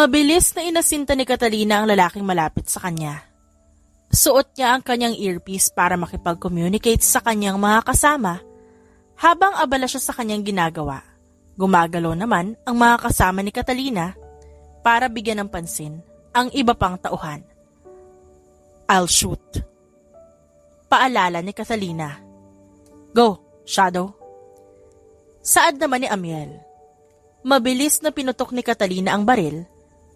Mabilis na inasinta ni Catalina ang lalaking malapit sa kanya. Suot niya ang kanyang earpiece para makipag-communicate sa kanyang mga kasama. Habang abala siya sa kanyang ginagawa, gumagalaw naman ang mga kasama ni Catalina para bigyan ng pansin ang iba pang tauhan. "I'll shoot." Paalala ni Catalina. "Go, Shadow." Saad naman ni Amiel. Mabilis na pinutok ni Catalina ang baril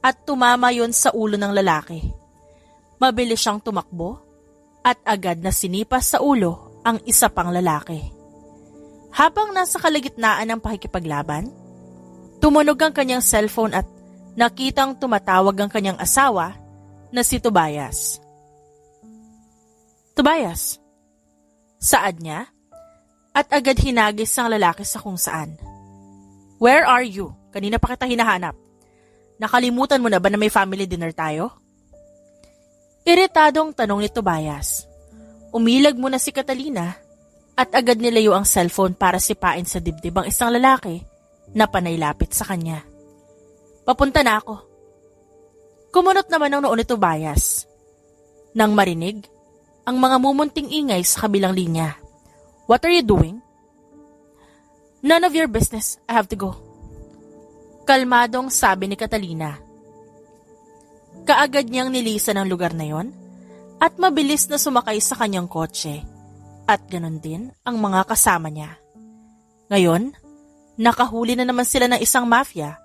at tumama yon sa ulo ng lalaki. Mabilis siyang tumakbo at agad na sinipas sa ulo ang isa pang lalaki. Habang nasa kalagitnaan ng pakikipaglaban, tumunog ang kanyang cellphone at nakitang tumatawag ang kanyang asawa na si Tobias. "Tobias," saad niya at agad hinagis ang lalaki sa kung saan. "Where are you? Kanina pa kita hinahanap. Nakalimutan mo na ba na may family dinner tayo?" Iritadong tanong ni Tobias. Umilag muna si Catalina at agad nilayo ang cellphone para sipain sa dibdib ang isang lalaki na panay lapit sa kanya. "Papunta na ako." Kumunot naman ang noo ni Tobias. Nang marinig ang mga mumunting ingay sa kabilang linya. "What are you doing?" "None of your business. I have to go." Kalmadong sabi ni Catalina. Kaagad niyang nilisan ang lugar na yon at mabilis na sumakay sa kanyang kotse at ganon din ang mga kasama niya. Ngayon, nakahuli na naman sila ng isang mafia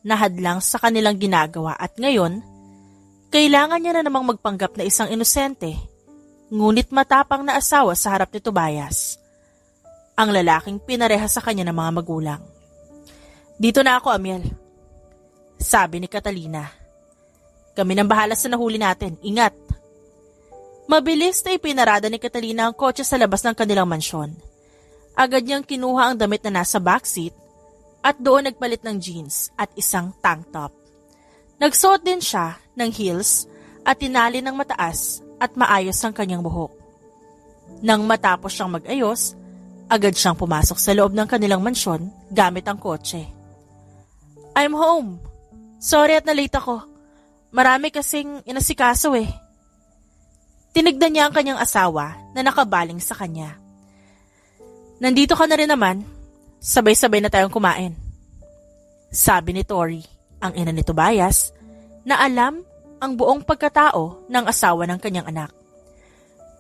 na hadlang sa kanilang ginagawa at ngayon, kailangan niya na namang magpanggap na isang inosente, ngunit matapang na asawa sa harap ni Tobias. Ang lalaking pinareha sa kanya ng mga magulang. "Dito na ako, Amiel," sabi ni Catalina. "Kami nang bahala sa nahuli natin. Ingat." Mabilis na ipinarada ni Catalina ang kotse sa labas ng kanilang mansyon. Agad niyang kinuha ang damit na nasa backseat at doon nagpalit ng jeans at isang tank top. Nagsuot din siya ng heels at tinali ng mataas at maayos ang kanyang buhok. Nang matapos siyang mag-ayos, agad siyang pumasok sa loob ng kanilang mansyon gamit ang kotse. "I'm home. Sorry at na-late ako. Marami kasing inasikaso eh." Tinignan niya ang kanyang asawa na nakabaling sa kanya. "Nandito ka na rin naman. Sabay-sabay na tayong kumain," sabi ni Tori, ang ina ni Tobias, na alam ang buong pagkatao ng asawa ng kanyang anak.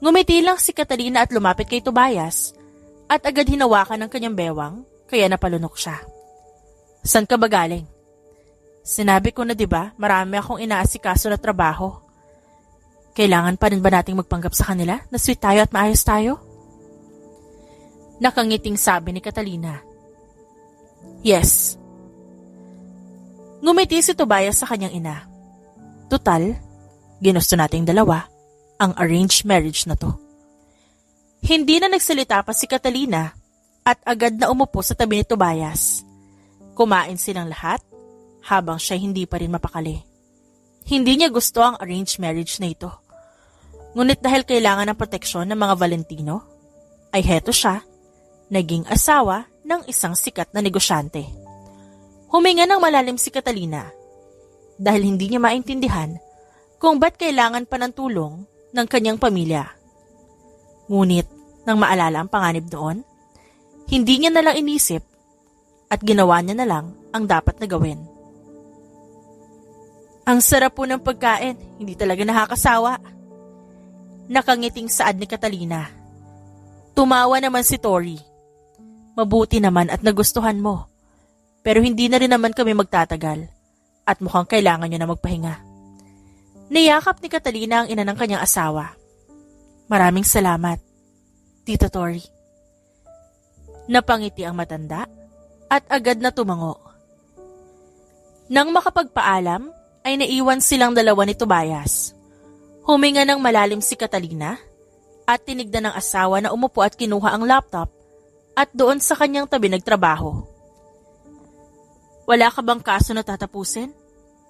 Ngumiti lang si Catalina at lumapit kay Tobias at agad hinawakan ng kanyang bewang kaya napalunok siya. "San ka ba galing?" "Sinabi ko na 'di ba, marami akong inaasikaso na trabaho. Kailangan pa rin ba nating magpanggap sa kanila na sweet tayo at maayos tayo?" Nakangiting sabi ni Catalina. "Yes." Ngumiti si Tobias sa kanyang ina. Tutal, ginusto nating dalawa ang arranged marriage na to. Hindi na nagsalita pa si Catalina at agad na umupo sa tabi ni Tobias. Kumain silang lahat habang siya hindi pa rin mapakali. Hindi niya gusto ang arranged marriage na ito. Ngunit dahil kailangan ng proteksyon ng mga Valentino, ay heto siya, naging asawa ng isang sikat na negosyante. Huminga ng malalim si Catalina dahil hindi niya maintindihan kung ba't kailangan pa ng tulong ng kanyang pamilya. Ngunit nang maalala ang panganib noon, hindi niya nalang inisip at ginawa niya na lang ang dapat na gawin. "Ang sarap po ng pagkain, hindi talaga nakakasawa." Nakangiting saad ni Catalina. Tumawa naman si Tori. "Mabuti naman at nagustuhan mo. Pero hindi na rin naman kami magtatagal at mukhang kailangan niyo na magpahinga." Niyakap ni Catalina ang ina ng kanyang asawa. "Maraming salamat, Tito Tori." Napangiti ang matanda at agad na tumango. Nang makapagpaalam, ay naiwan silang dalawa ni Tobias. Huminga ng malalim si Catalina at tinignan ng asawa na umupo at kinuha ang laptop at doon sa kanyang tabi nagtrabaho. "Wala ka bang kaso na tatapusin?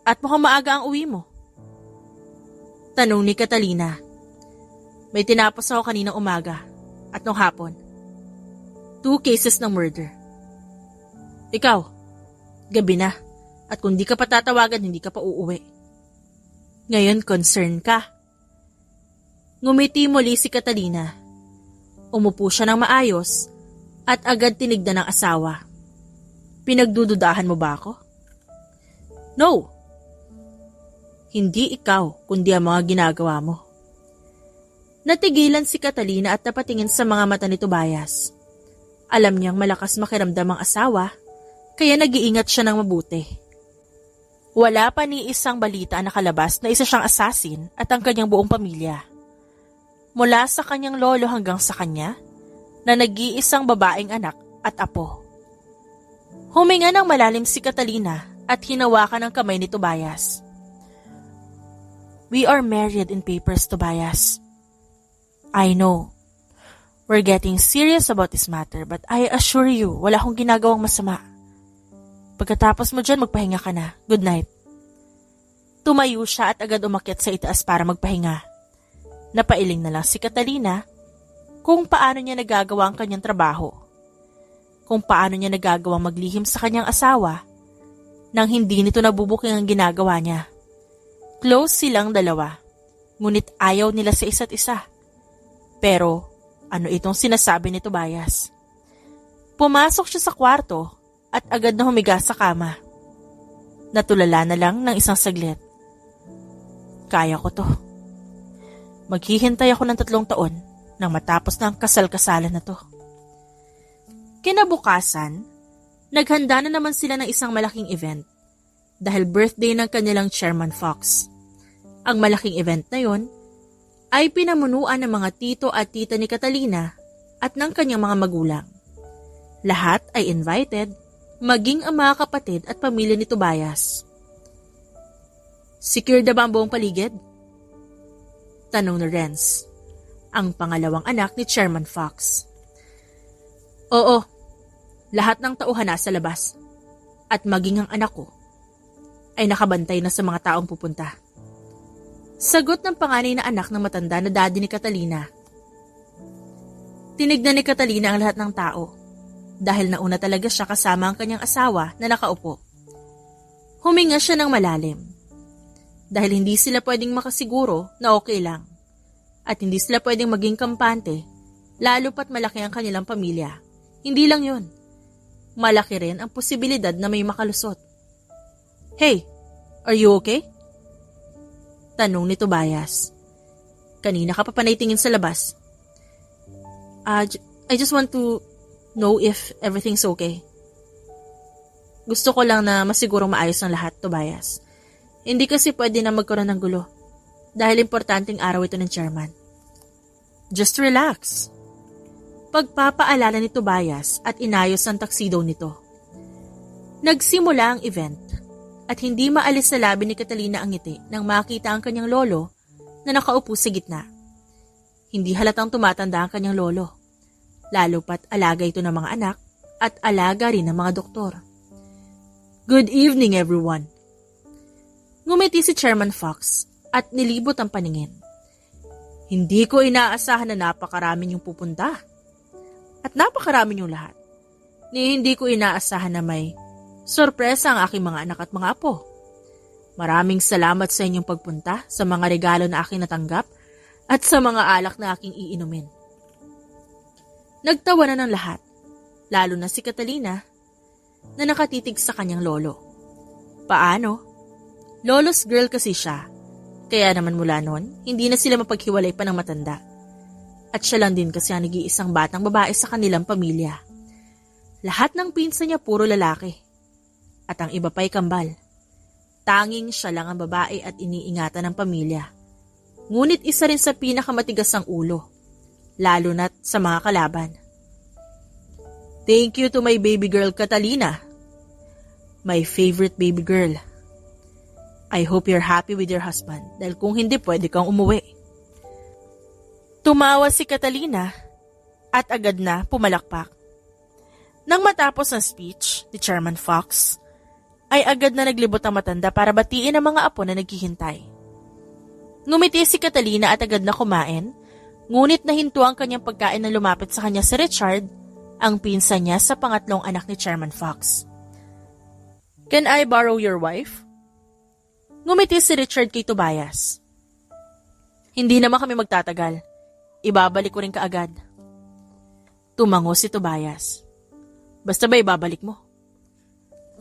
At mukhang maaga ang uwi mo?" Tanong ni Catalina. "May tinapos ako kaninang umaga at nung hapon. 2 cases ng murder." "Ikaw, gabi na At kung di ka pa tatawagan, hindi ka pa uuwi. Ngayon, concern ka. Ngumiti muli si Catalina. Umupo siya ng maayos at agad tinignan ng asawa. Pinagdududahan mo ba ako? No. Hindi ikaw, kundi ang mga ginagawa mo. Natigilan si Catalina at napatingin sa mga mata ni Tobias. Alam niyang malakas makiramdam ang asawa, kaya nag-iingat siya ng mabuti. Wala pa ni isang balita na nakalabas na isa siyang assassin at ang kanyang buong pamilya. Mula sa kanyang lolo hanggang sa kanya, na nag-iisang babaeng anak at apo. Huminga ng malalim si Catalina at hinawakan ang kamay ni Tobias. We are married in papers, Tobias. I know. We're getting serious about this matter, but I assure you, wala akong ginagawang masama. Pagkatapos mo dyan, magpahinga ka na. Good night. Tumayo siya at agad umakyat sa itaas para magpahinga. Napailing na lang si Catalina kung paano niya nagagawa ang kanyang trabaho. Kung paano niya nagagawang maglihim sa kanyang asawa nang hindi nito nabubuking ang ginagawa niya. Close silang dalawa, ngunit ayaw nila sa isa't isa. Pero ano itong sinasabi ni Tobias? Pumasok siya sa kwarto at agad na humiga sa kama. Natulala na lang ng isang saglit. Kaya ko to. Maghihintay ako ng 3 taon nang matapos na ang kasal-kasalan na to. Kinabukasan, naghanda na naman sila ng isang malaking event dahil birthday ng kanilang Chairman Fox. Ang malaking event na yon ay pinamunuan ng mga tito at tita ni Catalina at ng kanyang mga magulang. Lahat ay invited, maging ang mga kapatid at pamilya ni Tobias. Secure na ba ang buong paligid? Tanong ni Renz, ang pangalawang anak ni Chairman Fox. Oo, lahat ng tauhan nasa labas at maging ang anak ko ay nakabantay na sa mga taong pupunta. Sagot ng panganay na anak ng matanda na daddy ni Catalina. Tinignan ni Catalina ang lahat ng tao dahil nauna talaga siya kasama ang kanyang asawa na nakaupo. Huminga siya ng malalim dahil hindi sila pwedeng makasiguro na okay lang at hindi sila pwedeng maging kampante lalo pat malaki ang kanilang pamilya. Hindi lang yon, malaki rin ang posibilidad na may makalusot. Hey, are you okay? Tanong ni Tobias. Kanina ka pa panay tingin sa labas. I just want to know if everything's okay. Gusto ko lang na masigurong maayos ang lahat, Tobias. Hindi kasi pwede na magkaroon ng gulo dahil importanteng araw ito ng chairman. Just relax. Pagpapaalala ni Tobias at inayos ang tuxedo nito. Nagsimula ang event. At hindi maalis sa labi ni Catalina ang ngiti nang makita ang kanyang lolo na nakaupo sa gitna. Hindi halatang tumatanda ang kanyang lolo, lalo pat alaga ito ng mga anak at alaga rin ng mga doktor. Good evening everyone. Ngumiti si Chairman Fox at nilibot ang paningin. Hindi ko inaasahan na napakarami niyong pupunta. At napakarami niyong lahat. Hindi ko inaasahan na may sorpresa ang aking mga anak at mga apo. Maraming salamat sa inyong pagpunta, sa mga regalo na aking natanggap, at sa mga alak na aking iinumin. Nagtawa na ng lahat, lalo na si Catalina, na nakatitig sa kanyang lolo. Paano? Lolo's girl kasi siya, kaya naman mula noon, hindi na sila mapaghiwalay pa ng matanda. At siya lang din kasi ang nag-iisang batang babae sa kanilang pamilya. Lahat ng pinsan niya puro lalaki. At ang iba pa'y kambal. Tanging siya lang ang babae at iniingatan ng pamilya. Ngunit isa rin sa pinakamatigas ang ulo, lalo na't sa mga kalaban. Thank you to my baby girl Catalina. My favorite baby girl. I hope you're happy with your husband dahil kung hindi pwede kang umuwi. Tumawa si Catalina at agad na pumalakpak. Nang matapos ang speech ni Chairman Fox, ay agad na naglibot ang matanda para batiin ang mga apo na naghihintay. Ngumiti si Catalina at agad na kumain, ngunit nahinto ang kanyang pagkain na lumapit sa kanya si Richard, ang pinsan niya sa pangatlong anak ni Chairman Fox. Can I borrow your wife? Ngumiti si Richard kay Tobias. Hindi naman kami magtatagal. Ibabalik ko rin kaagad. Tumango si Tobias. Basta ba ibabalik mo?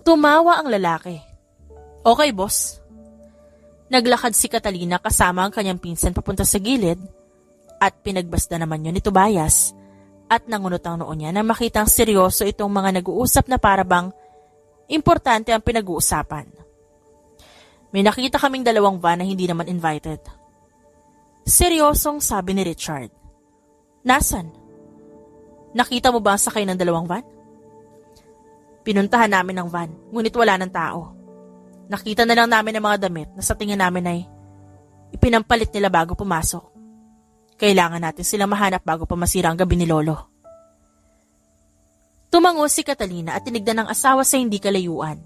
Tumawa ang lalaki. Okay, boss. Naglakad si Catalina kasama ang kanyang pinsan papunta sa gilid at pinagbasda naman yun ni Tobias at nangunot ang noo niya na makitang seryoso itong mga nag-uusap na parabang importante ang pinag-uusapan. May nakita kaming dalawang van na hindi naman invited. Seryosong sabi ni Richard. Nasaan? Nakita mo ba ang sakay ng dalawang van? Pinuntahan namin ang van, ngunit wala ng tao. Nakita na lang namin ang mga damit na sa tingin namin ay ipinampalit nila bago pumasok. Kailangan natin silang mahanap bago pa masira ang gabi ni Lolo. Tumango si Catalina at tinignan ng asawa sa hindi kalayuan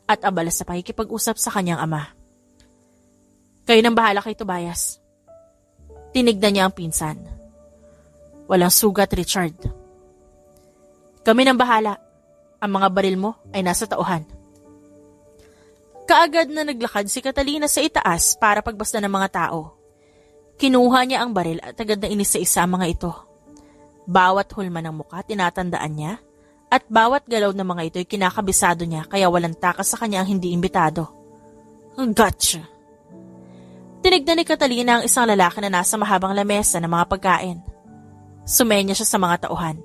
at abala sa pakikipag-usap sa kanyang ama. Kayo nang bahala kay Tobias. Tinignan niya ang pinsan. Walang sugat, Richard. Kami nang bahala. Ang mga baril mo ay nasa tauhan. Kaagad na naglakad si Catalina sa itaas para pagbasta ng mga tao. Kinuha niya ang baril at agad na inisa-isa ang mga ito. Bawat hulma ng muka tinatandaan niya at bawat galaw ng mga ito ay kinakabisado niya kaya walang takas sa kanya ang hindi imbitado. Gotcha! Tinignan ni Catalina ang isang lalaki na nasa mahabang lamesa ng mga pagkain. Sumenya siya sa mga tauhan.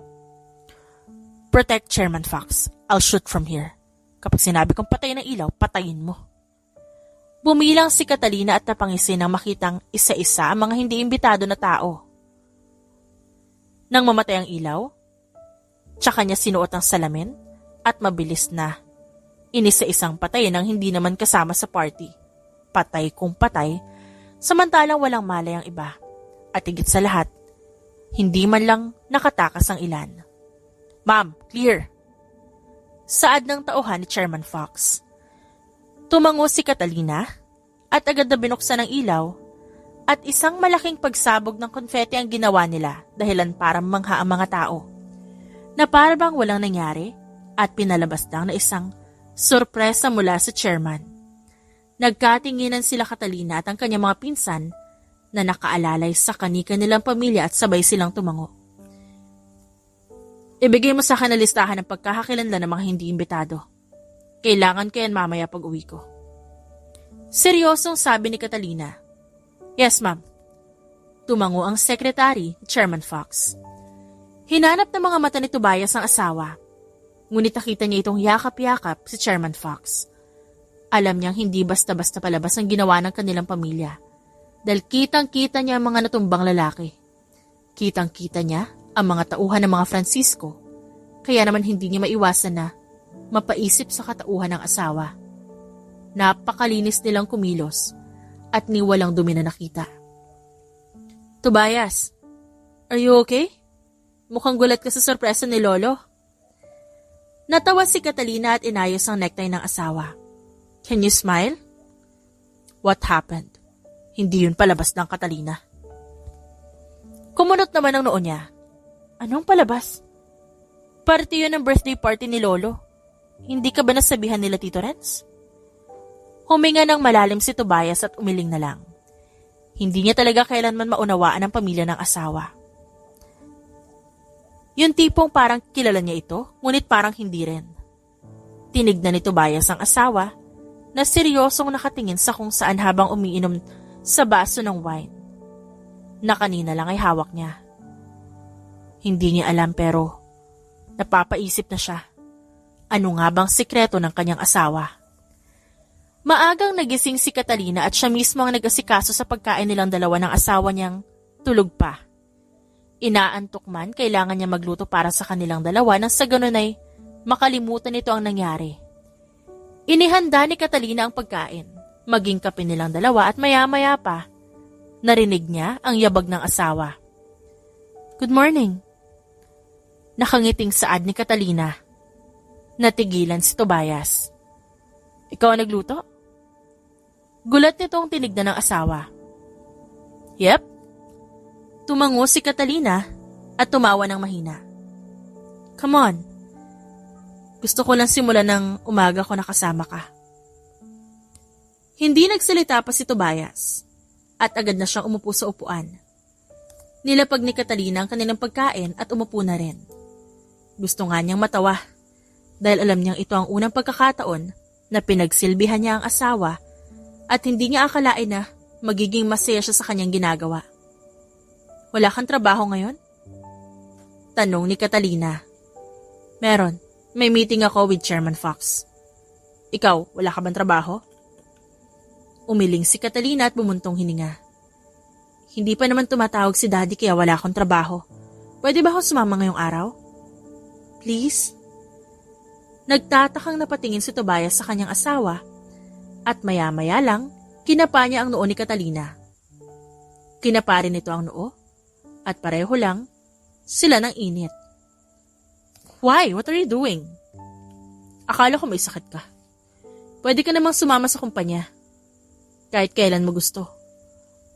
Protect Chairman Fox. I'll shoot from here. Kapag sinabi kong patayin ang ilaw, patayin mo. Bumilang si Catalina at napangisin nang makitang isa-isa ang mga hindi imbitado na tao. Nang mamatay ang ilaw, tsaka niya sinuot ang salamin at mabilis na inisa-isang patayin ang hindi naman kasama sa party. Patay kung patay, samantalang walang malay ang iba. At higit sa lahat, hindi man lang nakatakas ang ilan. Ma'am, clear. Saad ng tauhan ni Chairman Fox. Tumango si Catalina at agad na binuksan ang ilaw at isang malaking pagsabog ng konfeti ang ginawa nila dahilan parang mangha ang mga tao. Na parang walang nangyari at pinalabas lang na isang sorpresa mula sa chairman. Nagkatinginan sila Catalina at ang kanyang mga pinsan na nakaalalay sa kani-kanilang pamilya at sabay silang tumango. Ibigay mo sa akin na listahan ng pagkakakilanlan ng mga hindi imbitado. Kailangan ko yan mamaya pag uwi ko. Seryosong sabi ni Catalina. Yes, ma'am. Tumango ang secretary, Chairman Fox. Hinanap ng mga mata ni Tobias ang asawa. Ngunit nakita niya itong yakap-yakap si Chairman Fox. Alam niyang hindi basta-basta palabas ang ginawa ng kanilang pamilya. Dahil kitang-kita niya ang mga natumbang lalaki. Kitang-kita niya ang mga tauhan ng mga Francisco, kaya naman hindi niya maiwasan na mapaisip sa katauhan ng asawa. Napakalinis nilang kumilos at ni walang dumi na nakita. Tobias, are you okay? Mukhang gulat ka sa sorpresa ni Lolo. Natawa si Catalina at inayos ang necktie ng asawa. Can you smile? What happened? Hindi yun palabas ng Catalina. Kumunot naman ang noo niya. Anong palabas? Party yun ng birthday party ni Lolo. Hindi ka ba nasabihan nila Tito Renz? Huminga ng malalim si Tobias at umiling na lang. Hindi niya talaga kailanman maunawaan ang pamilya ng asawa. Yung tipong parang kilala niya ito, ngunit parang hindi rin. Tinignan ni Tobias ang asawa na seryosong nakatingin sa kung saan habang umiinom sa baso ng wine. Na kanina lang ay hawak niya. Hindi niya alam pero napapaisip na siya. Ano nga bang sikreto ng kanyang asawa? Maagang nagising si Catalina at siya mismo ang nag-asikaso sa pagkain nilang dalawa ng asawa niyang tulog pa. Inaantok man, kailangan niya magluto para sa kanilang dalawa nang sa ganun ay makalimutan nito ang nangyari. Inihanda ni Catalina ang pagkain, maging kape nilang dalawa at maya-maya pa, narinig niya ang yabag ng asawa. Good morning. Nakangiting saad ni Catalina. Natigilan si Tobias. Ikaw ang nagluto? Gulat nitong tinignan ng asawa. Yep. Tumango si Catalina at tumawa ng mahina. Come on. Gusto ko lang simulan ng umaga ko nakasama ka. Hindi nagsalita pa si Tobias at agad na siyang umupo sa upuan. Nilapag ni Catalina ang kanilang pagkain at umupo na rin. Gusto nga niyang matawa dahil alam niyang ito ang unang pagkakataon na pinagsilbihan niya ang asawa at hindi niya akalain na magiging masaya siya sa kanyang ginagawa. Wala kang trabaho ngayon? Tanong ni Catalina. Meron. May meeting ako with Chairman Fox. Ikaw, wala ka bang trabaho? Umiling si Catalina at bumuntong hininga. Hindi pa naman tumatawag si Daddy kaya wala akong trabaho. Pwede ba ako sumama ngayong araw? Please? Nagtatakang napatingin si Tobias sa kanyang asawa at maya-maya lang, kinapa niya ang noo ni Catalina. Kinapa rin nito ang noo at pareho lang sila ng init. Why? What are you doing? Akala ko may sakit ka. Pwede ka namang sumama sa kumpanya. Kahit kailan mo gusto.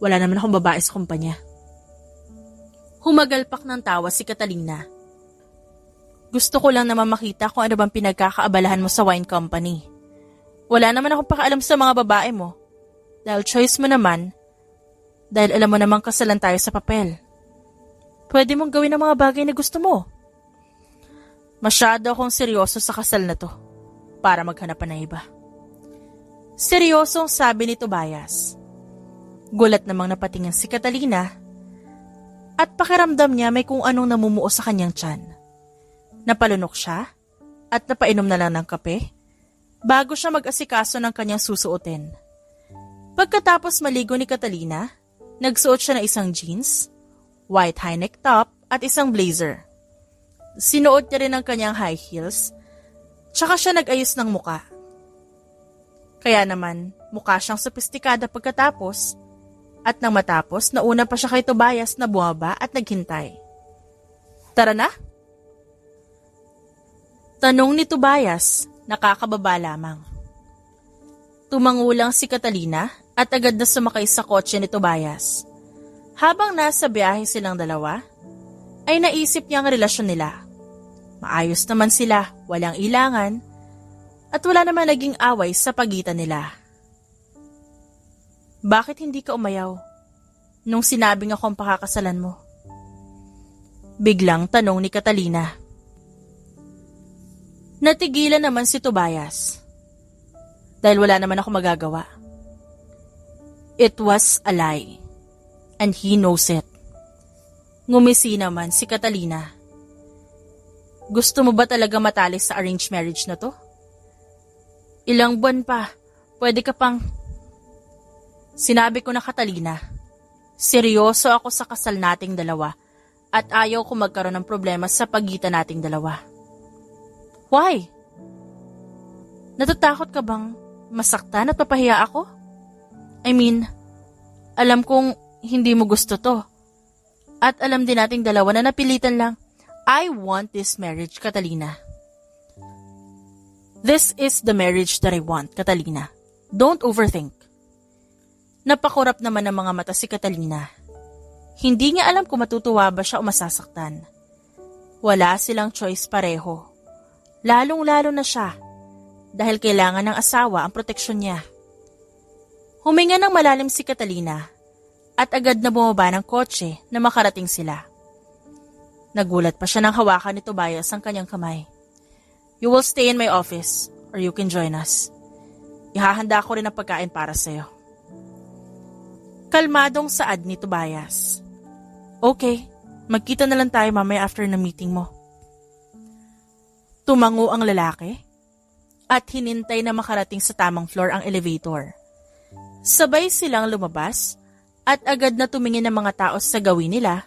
Wala naman akong babae sa kumpanya. Humagalpak ng tawa si Catalina. Gusto ko lang naman makita kung ano bang pinagkakaabalahan mo sa wine company. Wala naman akong pakaalam sa mga babae mo. Dahil choice mo naman, dahil alam mo namang kasalan tayo sa papel. Pwede mong gawin ang mga bagay na gusto mo. Masyado akong seryoso sa kasal na to para maghanap ng iba. Seryosong sabi ni Tobias. Gulat namang napatingin si Catalina at pakiramdam niya may kung anong namumuo sa kanyang tiyan. Napalunok siya at napainom na lang ng kape bago siya mag-asikaso ng kanyang susuotin. Pagkatapos maligo ni Catalina, nagsuot siya ng isang jeans, white high-neck top at isang blazer. Sinuot niya rin ang kanyang high heels, tsaka siya nag-ayos ng muka. Kaya naman, mukha siyang sopistikada pagkatapos, at nang matapos, nauna pa siya kay Tobias na bumaba at naghintay. Tara na? Tanong ni Tobias, nakakababa lamang. Tumangulang si Catalina at agad na sumakay sa kotse ni Tobias. Habang nasa biyahe silang dalawa, ay naisip niya ang relasyon nila. Maayos naman sila, walang ilangan, at wala naman naging away sa pagitan nila. Bakit hindi ka umayaw nung sinabing ako ang pakakasalan mo? Biglang tanong ni Catalina. Natigilan naman si Tobias. Dahil wala naman ako magagawa. It was a lie. And he knows it. Ngumisi naman si Catalina. Gusto mo ba talaga matali sa arranged marriage na to? Ilang buwan pa, pwede ka pang... Sinabi ko na Catalina, seryoso ako sa kasal nating dalawa at ayaw ko magkaroon ng problema sa pagitan nating dalawa. Why? Natatakot ka bang masaktan at papahiya ako? I mean, alam kong hindi mo gusto to. At alam din nating dalawa na napilitan lang. I want this marriage, Catalina. This is the marriage that I want, Catalina. Don't overthink. Napakurap naman ng mga mata si Catalina. Hindi niya alam kung matutuwa ba siya o masasaktan. Wala silang choice pareho. Lalong-lalo na siya dahil kailangan ng asawa ang proteksyon niya. Huminga ng malalim si Catalina at agad na bumaba ng kotse na makarating sila. Nagulat pa siya nang hawakan ni Tobias ang kanyang kamay. You will stay in my office or you can join us. Ihahanda ko rin ang pagkain para sa'yo. Kalmadong saad ni Tobias. Okay, magkita na lang tayo mamaya after na meeting mo. Tumango ang lalaki at hinintay na makarating sa tamang floor ang elevator. Sabay silang lumabas at agad na tumingin ng mga tao sa gawin nila,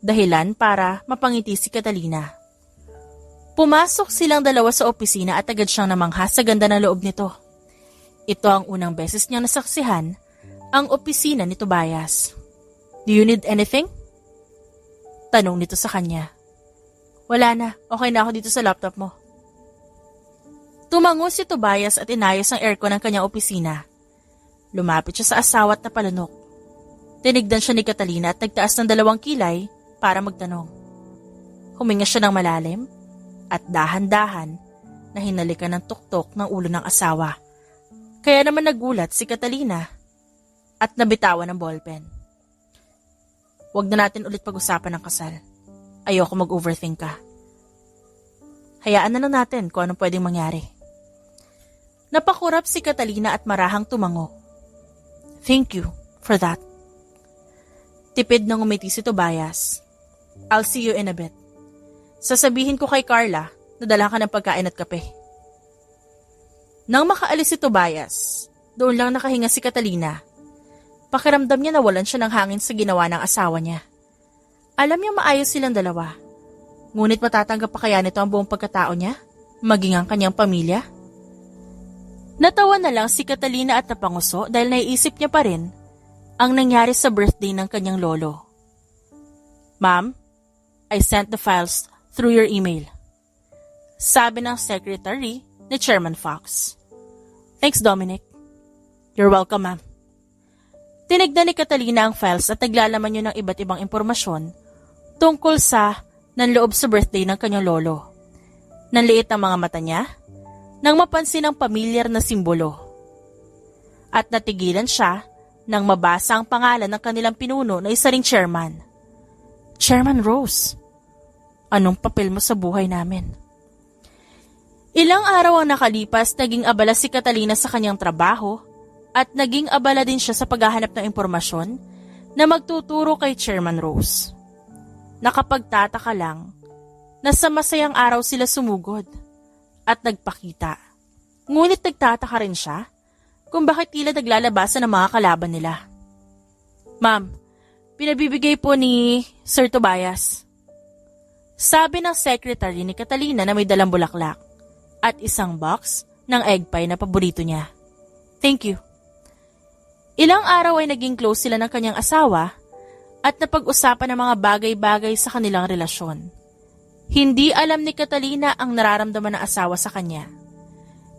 dahilan para mapangiti si Catalina. Pumasok silang dalawa sa opisina at agad siyang namangha sa ganda ng loob nito. Ito ang unang beses niyang nasaksihan ang opisina ni Tobias. Do you need anything? Tanong nito sa kanya. Wala na, okay na ako dito sa laptop mo. Tumango si Tobias at inayos ang aircon ng kanyang opisina. Lumapit siya sa asawa at napalunok. Tinigdan siya ni Catalina at nagtaas ng 2 kilay para magtanong. Huminga siya ng malalim at dahan-dahan na hinalikan ng tuktok ng ulo ng asawa. Kaya naman nagulat si Catalina at nabitawan ng ballpen. Huwag na natin ulit pag-usapan ng kasal. Ayoko mag-overthink ka. Hayaan na lang natin kung anong pwedeng mangyari. Napakurap si Catalina at marahang tumango. Thank you for that. Tipid na ngumiti si Tobias. I'll see you in a bit. Sasabihin ko kay Carla na dala ka ng pagkain at kape. Nang makaalis si Tobias, doon lang nakahinga si Catalina. Pakiramdam niya nawalan siya ng hangin sa ginawa ng asawa niya. Alam niya maayos silang dalawa. Ngunit matatanggap pa kaya nito ang buong pagkatao niya? Maging ang kanyang pamilya? Natawa na lang si Catalina at napanguso dahil naiisip niya pa rin ang nangyari sa birthday ng kanyang lolo. Ma'am, I sent the files through your email. Sabi ng secretary ni Chairman Fox. Thanks, Dominic. You're welcome, ma'am. Tinignan ni Catalina ang files at naglalaman yun ng iba't ibang impormasyon tungkol sa nanloob sa birthday ng kanyang lolo. Nanliit ang mga mata niya nang mapansin ang pamilyar na simbolo. At natigilan siya nang mabasa ang pangalan ng kanilang pinuno na isa ring chairman. Chairman Rose, anong papel mo sa buhay namin? Ilang araw ang nakalipas, naging abala si Catalina sa kanyang trabaho at naging abala din siya sa paghahanap ng impormasyon na magtuturo kay Chairman Rose. Nakapagtataka lang na sa masayang araw sila sumugod at nagpakita. Ngunit nagtataka rin siya kung bakit tila naglalabasan ng mga kalaban nila. Ma'am, pinabibigay po ni Sir Tobias. Sabi ng secretary ni Catalina na may dalang bulaklak at isang box ng egg pie na paborito niya. Thank you. Ilang araw ay naging close sila ng kanyang asawa at napag-usapan ng mga bagay-bagay sa kanilang relasyon. Hindi alam ni Catalina ang nararamdaman ng asawa sa kanya.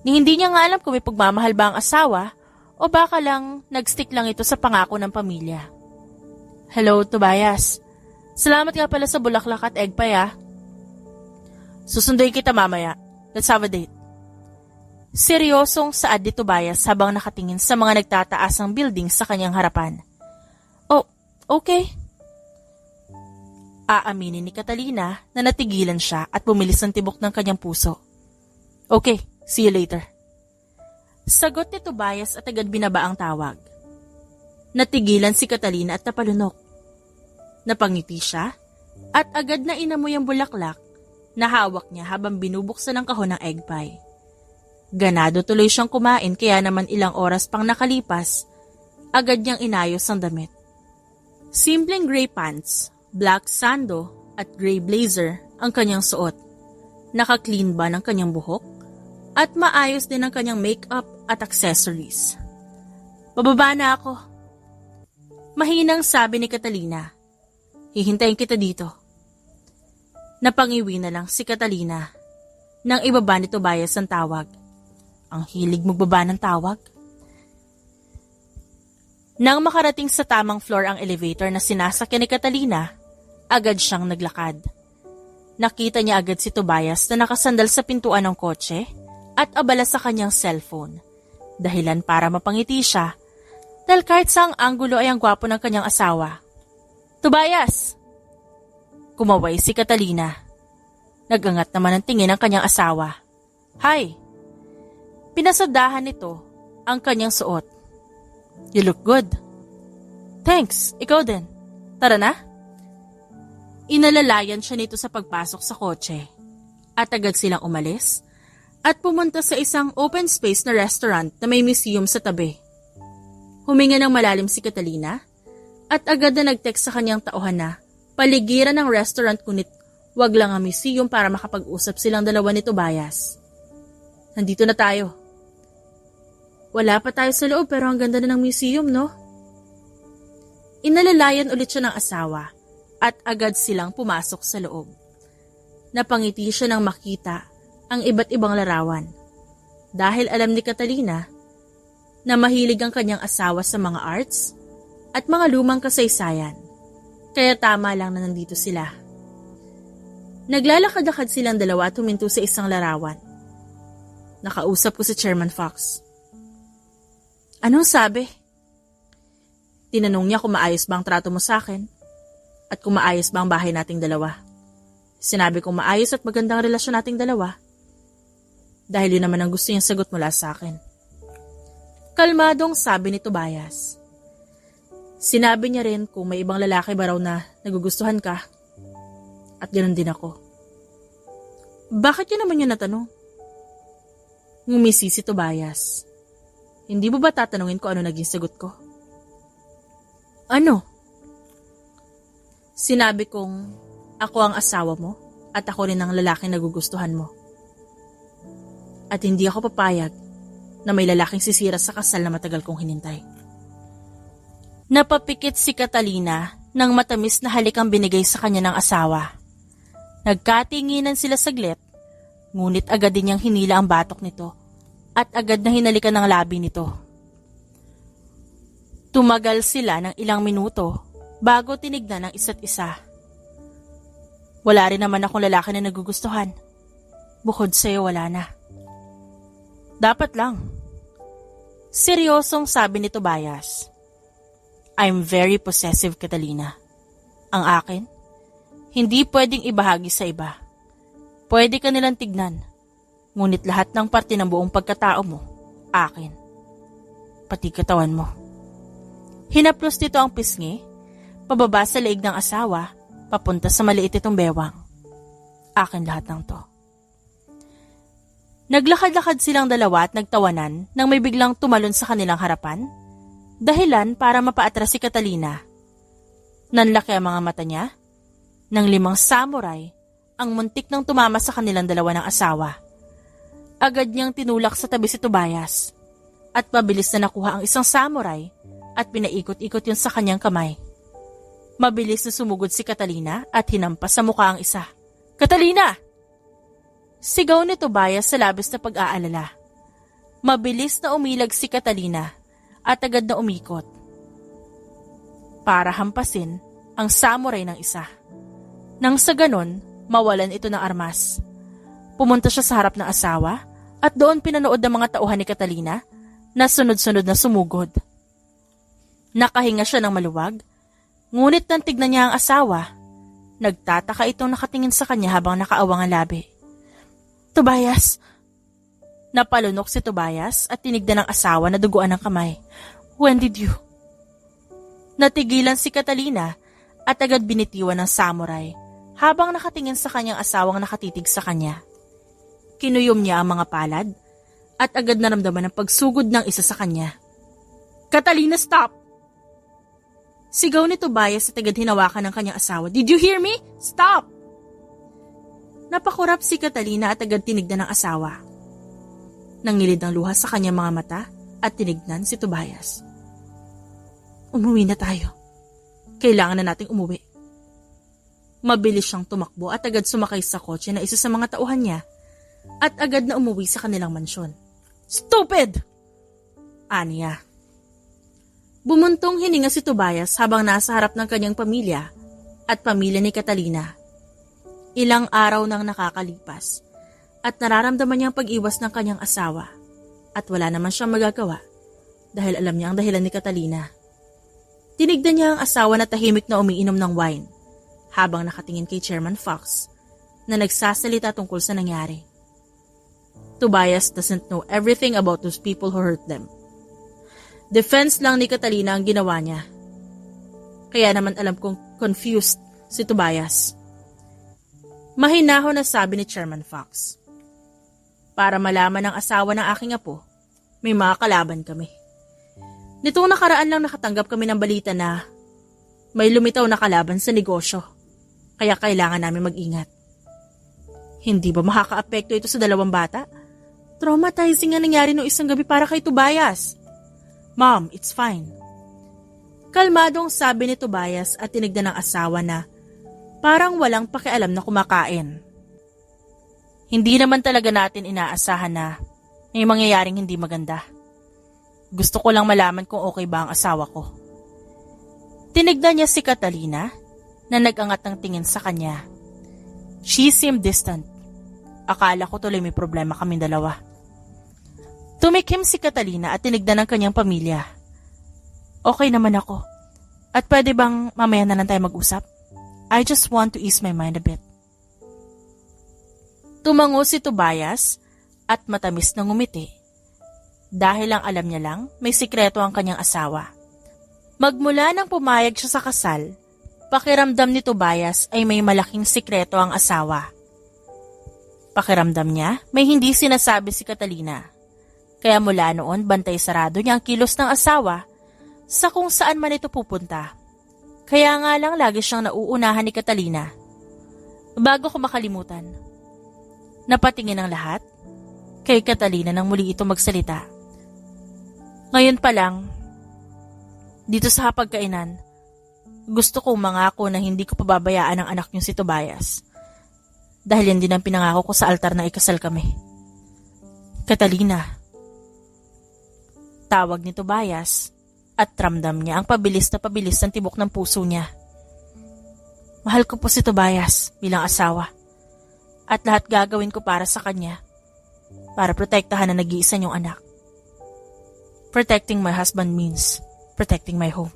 Hindi niya nga alam kung may pagmamahal ba ang asawa o baka lang nag-stick lang ito sa pangako ng pamilya. Hello, Tobias. Salamat nga pala sa bulaklak at egg pie, ah. Susunduin kita mamaya. Let's have a date. Seryosong saad ni Tobias habang nakatingin sa mga nagtataasang building sa kanyang harapan. Oh, okay. Aaminin ni Catalina na natigilan siya at bumilis ang tibok ng kanyang puso. Okay, see you later. Sagot ni Tobias at agad binaba ang tawag. Natigilan si Catalina at napalunok. Napangiti siya at agad na inamoy ang bulaklak na hawak niya habang binubuksan ang kahon ng egg pie. Ganado tuloy siyang kumain kaya naman ilang oras pang nakalipas, agad niyang inayos ang damit. Simpleng gray pants, black sando at gray blazer ang kanyang suot. Naka-clean ba ng kanyang buhok? At maayos din ang kanyang makeup at accessories. Bababa na ako. Mahinang sabi ni Catalina. Hihintayin kita dito. Napangiwi na lang si Catalina nang ibaba ni Tobias ang tawag. Ang hilig magbaba ng tawag. Nang makarating sa tamang floor ang elevator na sinasakyan ni Catalina, agad siyang naglakad. Nakita niya agad si Tobias na nakasandal sa pintuan ng kotse at abala sa kanyang cellphone. Dahilan para mapangiti siya dahil kahit saang anggulo ay ang gwapo ng kanyang asawa. Tobias! Kumaway si Catalina. Nagangat naman ang tingin ng kanyang asawa. Hi! Pinasadahan nito ang kanyang suot. You look good. Thanks, ikaw din. Tara na. Inalalayan siya nito sa pagpasok sa kotse. At agad silang umalis at pumunta sa isang open space na restaurant na may museum sa tabi. Huminga ng malalim si Catalina at agad na nag-text sa kanyang tauhan na paligiran ng restaurant kunit wag lang ang museum para makapag-usap silang dalawa ni Tobias. Nandito na tayo. Wala pa tayo sa loob pero ang ganda na ng museum, no? Inalalayan ulit siya ng asawa at agad silang pumasok sa loob. Napangiti siya nang makita ang iba't ibang larawan. Dahil alam ni Catalina na mahilig ang kanyang asawa sa mga arts at mga lumang kasaysayan. Kaya tama lang na nandito sila. Naglalakad-lakad silang dalawa at huminto sa isang larawan. Nakausap ko si Chairman Fox. Anong sabi? Tinanong niya kung maayos ba ang trato mo sa akin at kung maayos ba ang bahay nating dalawa. Sinabi kong maayos at magandang relasyon nating dalawa dahil yun naman ang gusto niyang sagot mula sa akin. Kalmadong sabi ni Tobias. Sinabi niya rin kung may ibang lalaki ba raw na nagugustuhan ka at ganoon din ako. Bakit yun naman yung natanong? Ngumisi si Tobias. Hindi mo ba tatanungin ko ano naging sagot ko? Ano? Sinabi kong ako ang asawa mo at ako rin ang lalaking nagugustuhan mo. At hindi ako papayag na may lalaking sisira sa kasal na matagal kong hinintay. Napapikit si Catalina nang matamis na halikang binigay sa kanya ng asawa. Nagkatinginan sila saglit, ngunit agad din niyang hinila ang batok nito at agad na hinalikan ng labi nito. Tumagal sila ng ilang minuto bago tinignan ng isa't isa. Wala rin naman akong lalaki na nagugustuhan. Bukod sa'yo, wala na. Dapat lang. Seryosong sabi ni Tobias. I'm very possessive, Catalina. Ang akin, hindi pwedeng ibahagi sa iba. Pwede ka nilang tignan. Ngunit lahat ng parte ng buong pagkatao mo, akin. Pati katawan mo. Hinaplos nito ang pisngi, pababa sa leeg ng asawa, papunta sa maliit itong bewang. Akin lahat ng to. Naglakad-lakad silang dalawa at nagtawanan nang may biglang tumalon sa kanilang harapan, dahilan para mapaatras si Catalina. Nanlaki ang mga mata niya, ng 5 samurai, ang muntik nang tumama sa kanilang dalawa ng asawa. Agad niyang tinulak sa tabi si Tobias, at mabilis na nakuha ang isang samurai at pinaikot-ikot yun sa kanyang kamay. Mabilis na sumugod si Catalina at hinampas sa mukha ang isa. Catalina! Sigaw ni Tobias sa labis na pag-aalala. Mabilis na umilag si Catalina at agad na umikot para hampasin ang samurai ng isa. Nang sa ganon, mawalan ito ng armas. Pumunta siya sa harap ng asawa at doon pinanood ng mga tauhan ni Catalina na sunod-sunod na sumugod. Nakahinga siya ng maluwag, ngunit nang tignan niya ang asawa, nagtataka itong nakatingin sa kanya habang nakaawang ang labi. Tobias! Napalunok si Tobias at tinignan ng asawa na duguan ng kamay. When did you? Natigilan si Catalina at agad binitiwan ng samurai habang nakatingin sa kanyang asawang nakatitig sa kanya. Kinuyom niya ang mga palad at agad naramdaman ang pagsugod ng isa sa kanya. Catalina, stop! Sigaw ni Tobias at agad hinawakan ng kanyang asawa. Did you hear me? Stop! Napakurap si Catalina at agad tinignan ng asawa. Nangilid ang luha sa kanyang mga mata at tinignan si Tobias. Umuwi na tayo. Kailangan na nating umuwi. Mabilis siyang tumakbo at agad sumakay sa kotse na isa sa mga tauhan niya at agad na umuwi sa kanilang mansyon. Stupid! Aniya. Bumuntong hininga si Tobias habang nasa harap ng kanyang pamilya at pamilya ni Catalina. Ilang araw nang nakakalipas at nararamdaman niya ang pag-iwas ng kanyang asawa at wala naman siyang magagawa dahil alam niya ang dahilan ni Catalina. Tinignan niya ang asawa na tahimik na umiinom ng wine habang nakatingin kay Chairman Fox na nagsasalita tungkol sa nangyari. Tobias doesn't know everything about those people who hurt them. Defense lang ni Catalina ang ginawa niya. Kaya naman alam kong confused si Tobias. Mahinahon na sabi ni Chairman Fox. Para malaman ng asawa ng aking apo, may mga kalaban kami. Nitong nakaraan lang nakatanggap kami ng balita na may lumitaw na kalaban sa negosyo. Kaya kailangan namin mag-ingat. Hindi ba makakaapekto ito sa dalawang bata? Traumatizing nga nangyari noong isang gabi para kay Tobias. Mom, it's fine. Kalmadong sabi ni Tobias at tinignan ng asawa na parang walang pakialam na kumakain. Hindi naman talaga natin inaasahan na may mangyayaring hindi maganda. Gusto ko lang malaman kung okay ba ang asawa ko. Tinignan niya si Catalina na nag-angat ng tingin sa kanya. She seemed distant. Akala ko tuloy may problema kaming dalawa. Tumikim si Catalina at tinignan ng kanyang pamilya. Okay naman ako. At pwede bang mamaya na lang tayo mag-usap? I just want to ease my mind a bit. Tumango si Tobias at matamis na ngumiti. Dahil ang alam niya lang, may sikreto ang kanyang asawa. Magmula nang pumayag siya sa kasal, pakiramdam ni Tobias ay may malaking sikreto ang asawa. Pakiramdam niya, may hindi sinasabi si Catalina. Kaya mula noon, bantay sarado niya ang kilos ng asawa sa kung saan man ito pupunta. Kaya nga lang lagi siyang nauunahan ni Catalina. Bago ko makalimutan, napatingin ang lahat kay Catalina nang muli ito magsalita. Ngayon pa lang, dito sa hapagkainan, gusto kong mangako na hindi ko pababayaan ang anak niyo si Tobias. Dahil yan din ang pinangako ko sa altar na ikasal kami. Catalina. Tawag ni Tobias at ramdam niya ang pabilis ng tibok ng puso niya. Mahal ko po si Tobias bilang asawa. At lahat gagawin ko para sa kanya. Para protektahan ang nag-iisa niyong anak. Protecting my husband means protecting my home.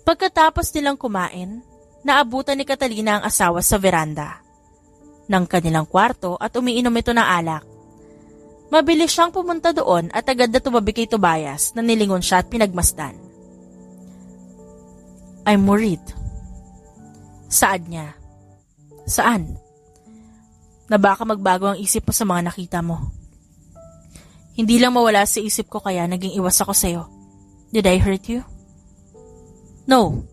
Pagkatapos nilang kumain, naabutan ni Catalina ang asawa sa veranda ng kanilang kwarto at umiinom ito ng alak. Mabilis siyang pumunta doon at agad na tumabi kay Tobias na nilingon siya at pinagmasdan. I'm worried. Saad niya. Saan? Na baka magbago ang isip mo sa mga nakita mo. Hindi lang mawala sa isip ko kaya naging iwas ako sa'yo. Did I hurt you? No.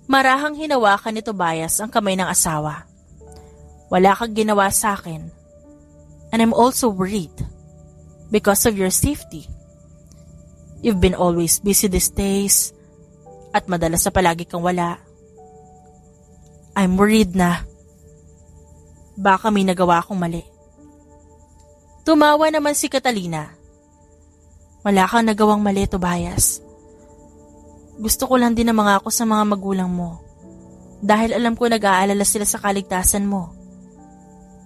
Marahang hinawakan ni Tobias ang kamay ng asawa. Wala kang ginawa sa akin. And I'm also worried because of your safety. You've been always busy these days at madalas sa palagi kang wala. I'm worried na baka may nagawa akong mali. Tumawa naman si Catalina. Wala kang nagawang mali, Tobias. Gusto ko lang din na mangako sa mga magulang mo. Dahil alam ko nag-aalala sila sa kaligtasan mo.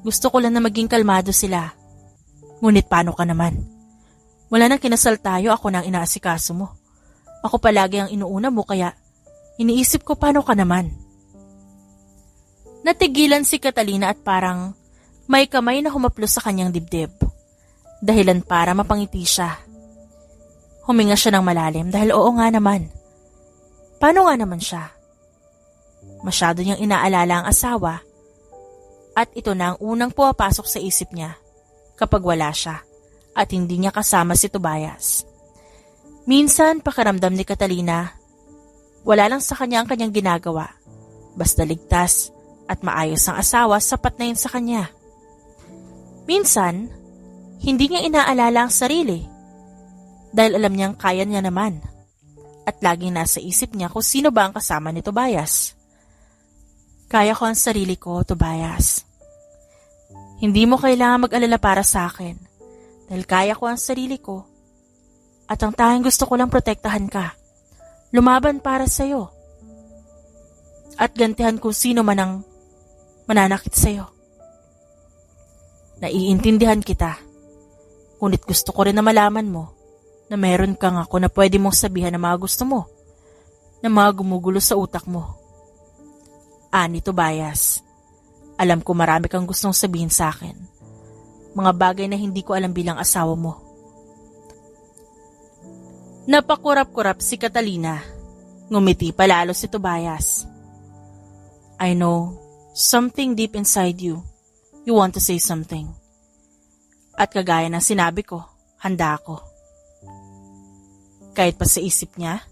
Gusto ko lang na maging kalmado sila. Ngunit paano ka naman? Wala nang kinasal tayo, ako nang inaasikaso mo. Ako palagi ang inuuna mo kaya iniisip ko paano ka naman. Natigilan si Catalina at parang may kamay na humaplos sa kanyang dibdib. Dahilan para mapangiti siya. Huminga siya ng malalim dahil oo nga naman. Paano nga naman siya? Masyado niyang inaalala ang asawa at ito na ang unang pumapasok sa isip niya kapag wala siya at hindi niya kasama si Tobias. Minsan pakiramdam ni Catalina, wala lang sa kanya ang kanyang ginagawa. Basta ligtas at maayos ang asawa, sapat na yun sa kanya. Minsan, hindi niya inaalala ang sarili dahil alam niyang kaya niya naman at laging nasa isip niya kung sino ba ang kasama ni Tobias. Kaya ko ang sarili ko, Tobias. Hindi mo kailangan mag-alala para sa akin dahil kaya ko ang sarili ko at ang tanging gusto ko lang protektahan ka. Lumaban para sa'yo at gantihan kung sino man ang mananakit sa'yo. Naiintindihan kita. Ngunit gusto ko rin na malaman mo na meron kang ako na pwede mong sabihan na mga gusto mo, na mga gumugulo sa utak mo. Ani, Tobias, alam ko marami kang gustong sabihin sa akin. Mga bagay na hindi ko alam bilang asawa mo. Napakurap-kurap si Catalina. Ngumiti palalo si Tobias. I know, something deep inside you want to say something. At kagaya ng sinabi ko, handa ako. Kahit pa sa isip niya,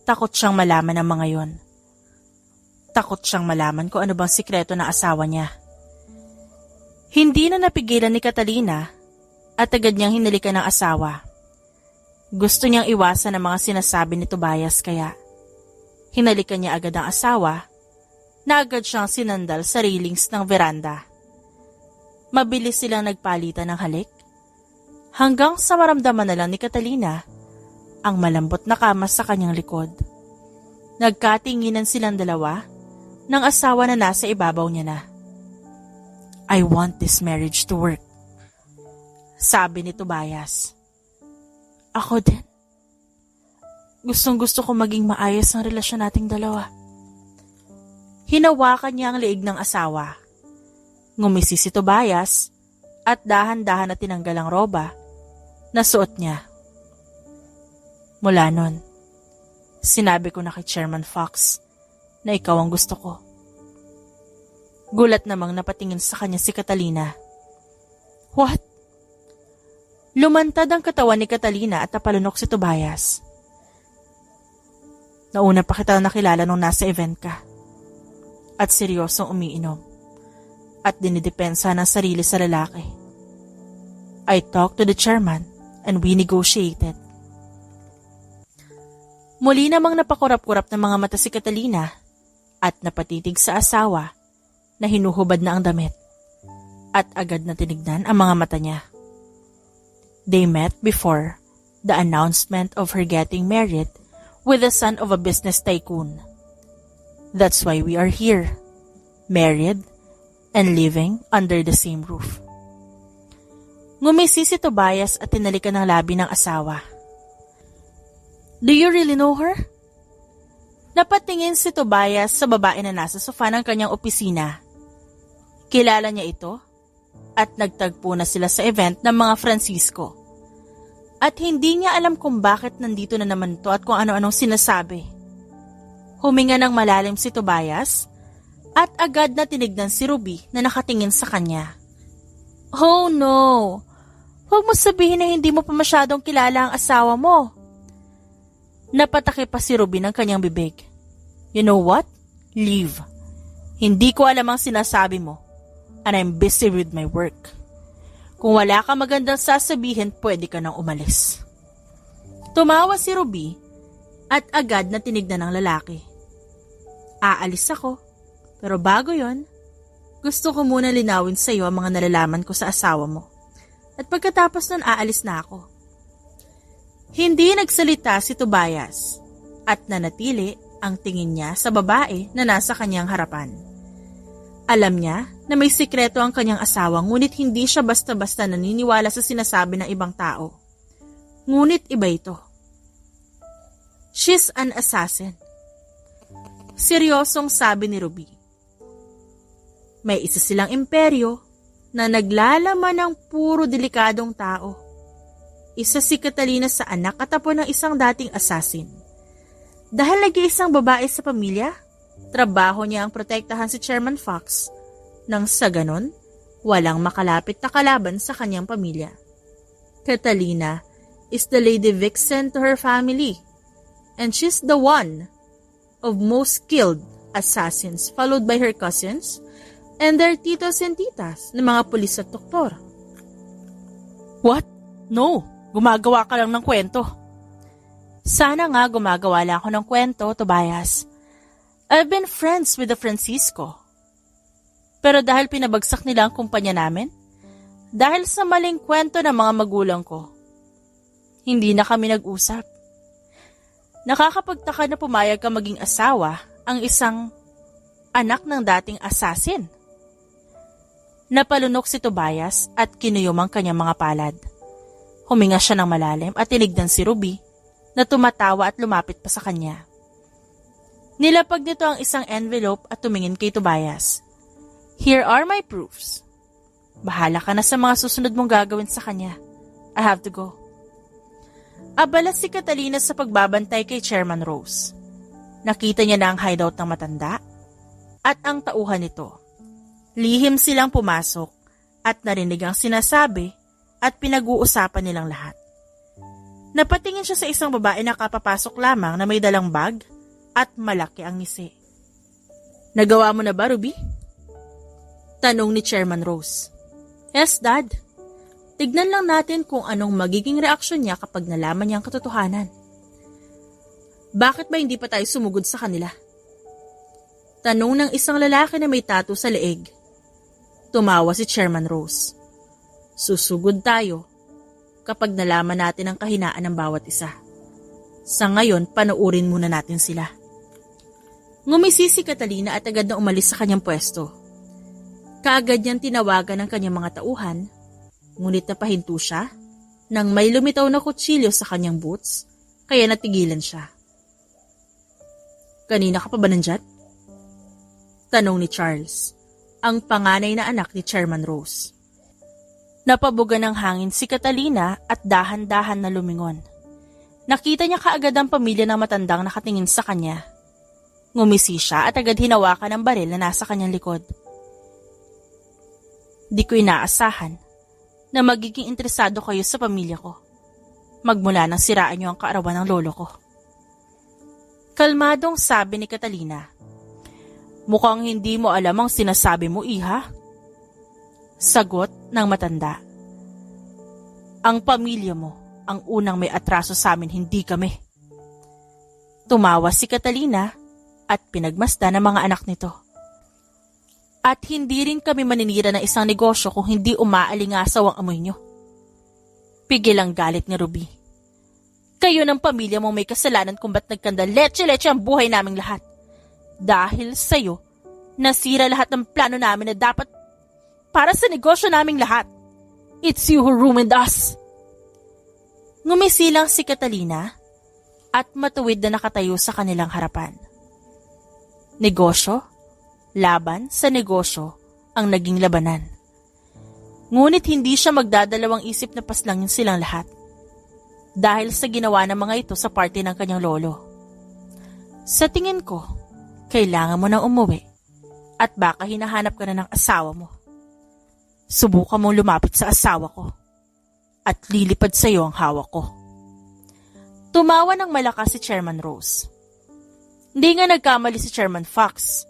takot siyang malaman ang mga yon. Takot siyang malaman kung ano bang sikreto ng asawa niya. Hindi na napigilan ni Catalina at agad niyang hinalikan ng asawa. Gusto niyang iwasan ang mga sinasabi ni Tobias kaya hinalikan niya agad ang asawa na agad siyang sinandal sa railings ng veranda. Mabilis silang nagpalitan ng halik hanggang sa maramdaman na lang ni Catalina ang malambot na kamas sa kanyang likod. Nagkatinginan silang dalawa ng asawa na nasa ibabaw niya na. I want this marriage to work. Sabi ni Tobias. Ako din. Gustong-gusto ko maging maayos ang relasyon nating dalawa. Hinawakan niya ang leeg ng asawa. Ngumisi si Tobias at dahan-dahan na tinanggal ang roba na suot niya. Mula nun, sinabi ko na kay Chairman Fox na ikaw ang gusto ko. Gulat namang napatingin sa kanya si Catalina. What? Lumantad ang katawan ni Catalina at napalunok si Tobias. Nauna pa kita nakilala nung nasa event ka. At seryosong umiinom. At dinidepensa ng sarili sa lalaki. I talked to the chairman and we negotiated. Muli namang napakurap-kurap ng mga mata si Catalina at napatitig sa asawa na hinuhubad na ang damit. At agad na tinignan ang mga mata niya. They met before the announcement of her getting married with the son of a business tycoon. That's why we are here, married and living under the same roof. Ngumisi si Tobias at tinalikan ng labi ng asawa. Do you really know her? Napatingin si Tobias sa babae na nasa sofa ng kanyang opisina. Kilala niya ito at nagtagpo na sila sa event ng mga Francisco. At hindi niya alam kung bakit nandito na naman ito at kung ano-anong sinasabi. Huminga ng malalim si Tobias at agad na tinignan si Ruby na nakatingin sa kanya. Oh no! Huwag mo sabihin na hindi mo pa masyadong kilala ang asawa mo. Napatake pa si Ruby ng kanyang bibig. You know what? Leave. Hindi ko alam ang sinasabi mo and I'm busy with my work. Kung wala ka magandang sasabihin, pwede ka nang umalis. Tumawa si Ruby at agad na tinignan ng lalaki. Aalis ako, pero bago yon, gusto ko muna linawin sa iyo ang mga nalalaman ko sa asawa mo. At pagkatapos nun, aalis na ako. Hindi nagsalita si Tobias at nanatili ang tingin niya sa babae na nasa kanyang harapan. Alam niya na may sikreto ang kanyang asawa ngunit hindi siya basta-basta naniniwala sa sinasabi ng ibang tao. Ngunit iba ito. She's an assassin. Seryosong sabi ni Ruby. May isa silang imperyo na naglalaman ng puro delikadong tao. Isa si Catalina sa anak at apo ng isang dating assassin. Dahil nag-iisang babae sa pamilya, trabaho niya ang protektahan si Chairman Fox nang sa ganon, walang makalapit na kalaban sa kanyang pamilya. Catalina is the lady vixen to her family and she's the one of most skilled assassins followed by her cousins and their titos and titas na mga pulis at doktor. What? No, gumagawa ka lang ng kwento. Sana nga gumagawa lang ako ng kwento, Tobias. I've been friends with the Francisco. Pero dahil pinabagsak nila ang kumpanya namin, dahil sa maling kwento ng mga magulang ko, hindi na kami nag-usap. Nakakapagtaka na pumayag ka maging asawa ang isang anak ng dating assassin. Napalunok si Tobias at kinuyom ang kanyang mga palad. Huminga siya ng malalim at tinignan si Ruby na tumatawa at lumapit pa sa kanya. Nilapag nito ang isang envelope at tumingin kay Tobias. Here are my proofs. Bahala ka na sa mga susunod mong gagawin sa kanya. I have to go. Abala si Catalina sa pagbabantay kay Chairman Rose. Nakita niya na ang hideout ng matanda at ang tauhan nito. Lihim silang pumasok at narinig ang sinasabi at pinag-uusapan nilang lahat. Napatingin siya sa isang babae na kapapasok lamang na may dalang bag at malaki ang ngisi. Nagawa mo na ba, Ruby? Tanong ni Chairman Rose. Yes, Dad. Tignan lang natin kung anong magiging reaksyon niya kapag nalaman niya ang katotohanan. Bakit ba hindi pa tayo sumugod sa kanila? Tanong ng isang lalaki na may tattoo sa leeg. Tumawa si Chairman Rose. Susugod tayo kapag nalaman natin ang kahinaan ng bawat isa. Sa ngayon, panoorin muna natin sila. Ngumisi si Catalina at agad na umalis sa kanyang pwesto. Kaagad niyang tinawagan ng kanyang mga tauhan Ngunit napahinto siya nang may lumitaw na kutsilyo sa kanyang boots, kaya natigilan siya. "Kanina ka pa ba nandyan?" tanong ni Charles, ang panganay na anak ni Chairman Rose. Napabuga ng hangin si Catalina at dahan-dahan na lumingon. Nakita niya kaagad ang pamilya ng matandang nakatingin sa kanya. Ngumisi siya at agad hinawakan ang baril na nasa kanyang likod. "Di ko inaasahan na magiging interesado kayo sa pamilya ko. Magmula nang siraan niyo ang kaarawan ng lolo ko." Kalmadong sabi ni Catalina. "Mukhang hindi mo alam ang sinasabi mo, iha." Sagot ng matanda. "Ang pamilya mo ang unang may atraso sa amin, hindi kami." Tumawa si Catalina at pinagmasdan ng mga anak nito. "At hindi rin kami maninira ng isang negosyo kung hindi umaalingasaw ang amoy nyo." Pigil ang galit ni Ruby. "Kayo ng pamilya mong may kasalanan kung ba't nagkanda leche-leche ang buhay naming lahat. Dahil sa'yo, nasira lahat ng plano namin na dapat para sa negosyo naming lahat. It's you who ruined us." Ngumisi lang si Catalina at matuwid na nakatayo sa kanilang harapan. Negosyo? Laban sa negosyo ang naging labanan. Ngunit hindi siya magdadalawang isip na paslangin silang lahat dahil sa ginawa ng mga ito sa party ng kanyang lolo. "Sa tingin ko, kailangan mo nang umuwi at baka hinahanap ka na ng asawa mo. Subukan mong lumapit sa asawa ko at lilipad sa iyo ang hawak ko." Tumawa ng malakas si Chairman Rose. Hindi nga nagkamali si Chairman Fox.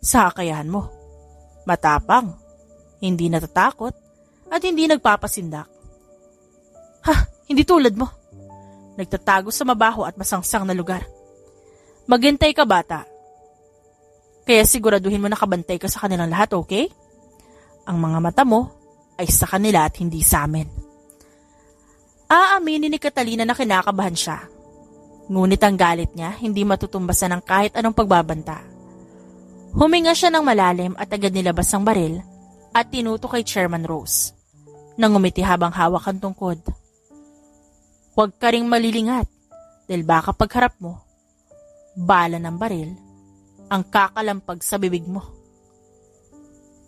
Sa kakayahan mo, matapang, hindi natatakot, at hindi nagpapasindak. Hindi tulad mo. Nagtatago sa mabaho at masangsang na lugar. Maghintay ka, bata. Kaya siguraduhin mo nakabantay ka sa kanilang lahat, okay? Ang mga mata mo ay sa kanila at hindi sa amin. Aaminin ni Catalina na kinakabahan siya. Ngunit ang galit niya hindi matutumbasan ng kahit anong pagbabanta. Huminga siya ng malalim at agad nilabas ang baril at tinuto kay Chairman Rose. Nang umiti habang hawak ang tungkod. "Huwag ka ring malilingat dahil baka pagharap mo, bala ng baril ang kakalampag sa bibig mo."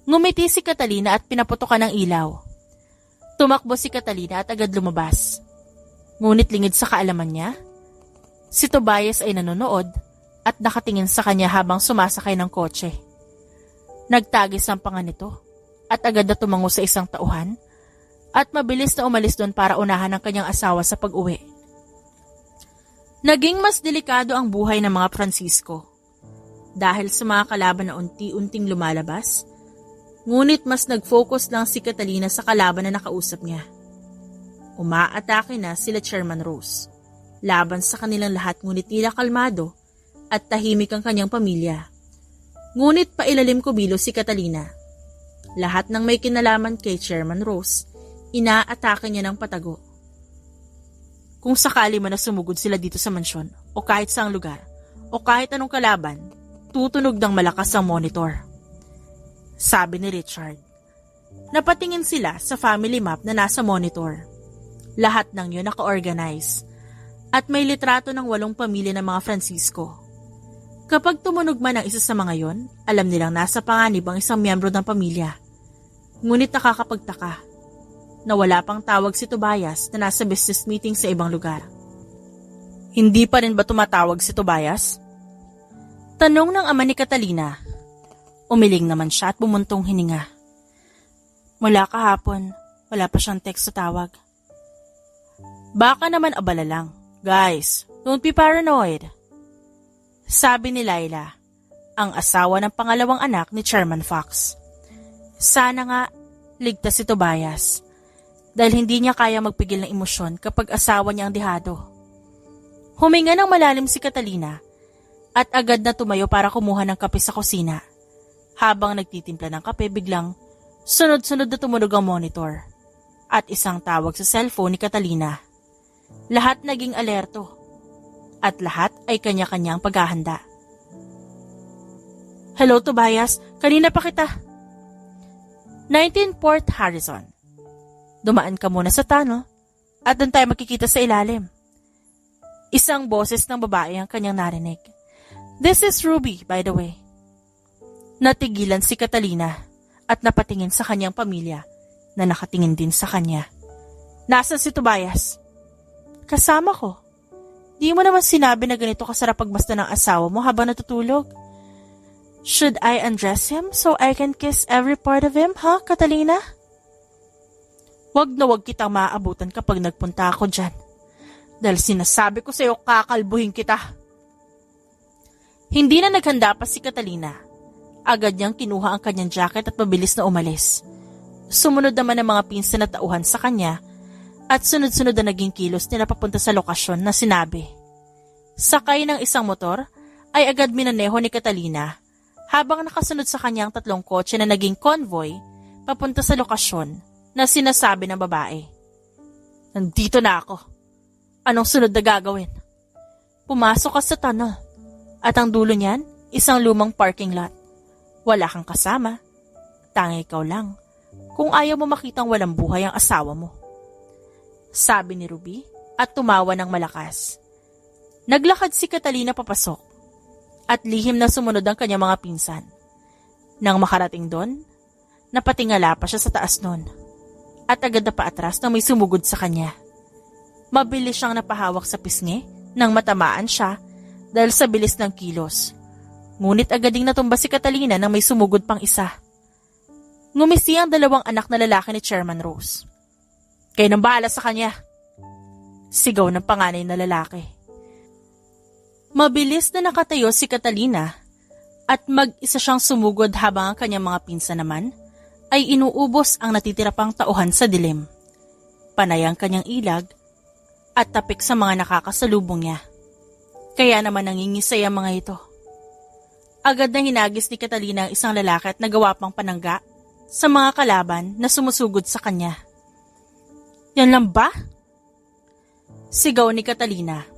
Ngumiti si Catalina at pinaputokan ng ilaw. Tumakbo si Catalina at agad lumabas. Ngunit lingid sa kaalaman niya, si Tobias ay nanonood at nakatingin sa kanya habang sumasakay ng kotse. Nagtagis ang panga nito at agad na tumango sa isang tauhan at mabilis na umalis doon para unahan ang kanyang asawa sa pag-uwi. Naging mas delikado ang buhay ng mga Francisco dahil sa mga kalaban na unti-unting lumalabas, ngunit mas nag-focus lang si Catalina sa kalaban na nakausap niya. Umaatake na sila Chairman Rose, laban sa kanilang lahat ngunit tila kalmado at tahimik ang kanyang pamilya. Ngunit pailalim kumilos si Catalina. Lahat ng may kinalaman kay Chairman Rose, inaatake niya ng patago. Kung sakali man na sumugod sila dito sa mansyon o kahit saang lugar o kahit anong kalaban, tutunog ng malakas ang monitor. Sabi ni Richard. Napatingin sila sa family map na nasa monitor. Lahat ng yun naka-organize at may litrato ng 8 pamilya ng mga Francisco. Kapag tumunog man ang isa sa mga yon, alam nilang nasa panganib ang isang miyembro ng pamilya. Ngunit nakakapagtaka na wala pang tawag si Tobias na nasa business meeting sa ibang lugar. Hindi pa rin ba tumatawag si Tobias? Tanong ng ama ni Catalina. Umiling naman siya at bumuntong hininga. Mula kahapon, wala pa siyang text sa tawag. Baka naman abala lang. Guys, don't be paranoid. Sabi ni Laila, ang asawa ng pangalawang anak ni Chairman Fox. Sana nga ligtas si Tobias dahil hindi niya kaya magpigil ng emosyon kapag asawa niya ang dehado. Huminga ng malalim si Catalina at agad na tumayo para kumuha ng kape sa kusina. Habang nagtitimpla ng kape, biglang sunod-sunod na tumunog ang monitor at isang tawag sa cellphone ni Catalina. Lahat naging alerto at lahat ay kanya-kanyang paghahanda. Hello Tobias, kanina pa kita. 19 Port Harrison. Dumaan ka muna sa tunnel at doon tayo makikita sa ilalim. Isang boses ng babae ang kanyang narinig. This is Ruby, by the way. Natigilan si Catalina at napatingin sa kanyang pamilya na nakatingin din sa kanya. Nasaan si Tobias? Kasama ko. Di mo naman sinabi na ganito kasarap pagbasta ng asawa mo habang natutulog. Should I undress him so I can kiss every part of him, Catalina? Wag na wag kitang maaabutan kapag nagpunta ako dyan. Dahil sinasabi ko sa'yo, kakalbuhin kita. Hindi na naghanda pa si Catalina. Agad niyang kinuha ang kanyang jacket at mabilis na umalis. Sumunod naman ang mga pinsan na tauhan sa kanya at sunod-sunod na naging kilos nila papunta sa lokasyon na sinabi. Sakay ng isang motor ay agad minaneho ni Catalina habang nakasunod sa kanyang 3 kotse na naging convoy papunta sa lokasyon na sinasabi ng babae. Nandito na ako. Anong sunod na gagawin? Pumasok ka sa tunnel at ang dulo niyan, isang lumang parking lot. Wala kang kasama. Tangi ikaw lang. Kung ayaw mo makitang walang buhay ang asawa mo. Sabi ni Ruby at tumawa ng malakas. Naglakad si Catalina papasok at lihim na sumunod ang kanyang mga pinsan. Nang makarating doon, napatingala pa siya sa taas nun at agad na paatras nang may sumugod sa kanya. Mabilis siyang napahawak sa pisngi nang matamaan siya dahil sa bilis ng kilos. Ngunit agad ding natumba si Catalina nang may sumugod pang isa. Ngumisi ang 2 anak na lalaki ni Chairman Rose. Kayo nang bahala sa kanya. Sigaw ng panganay na lalaki. Mabilis na nakatayo si Catalina at mag-isa siyang sumugod habang ang kanyang mga pinsan naman ay inuubos ang natitira pang tauhan sa dilim. Panay ang kanyang ilag at tapik sa mga nakakasalubong niya. Kaya naman nangingisay ang mga ito. Agad na hinagis ni Catalina ang isang lalaki at nagawa pang panangga sa mga kalaban na sumusugod sa kanya. Yan lang ba? Sigaw ni Catalina.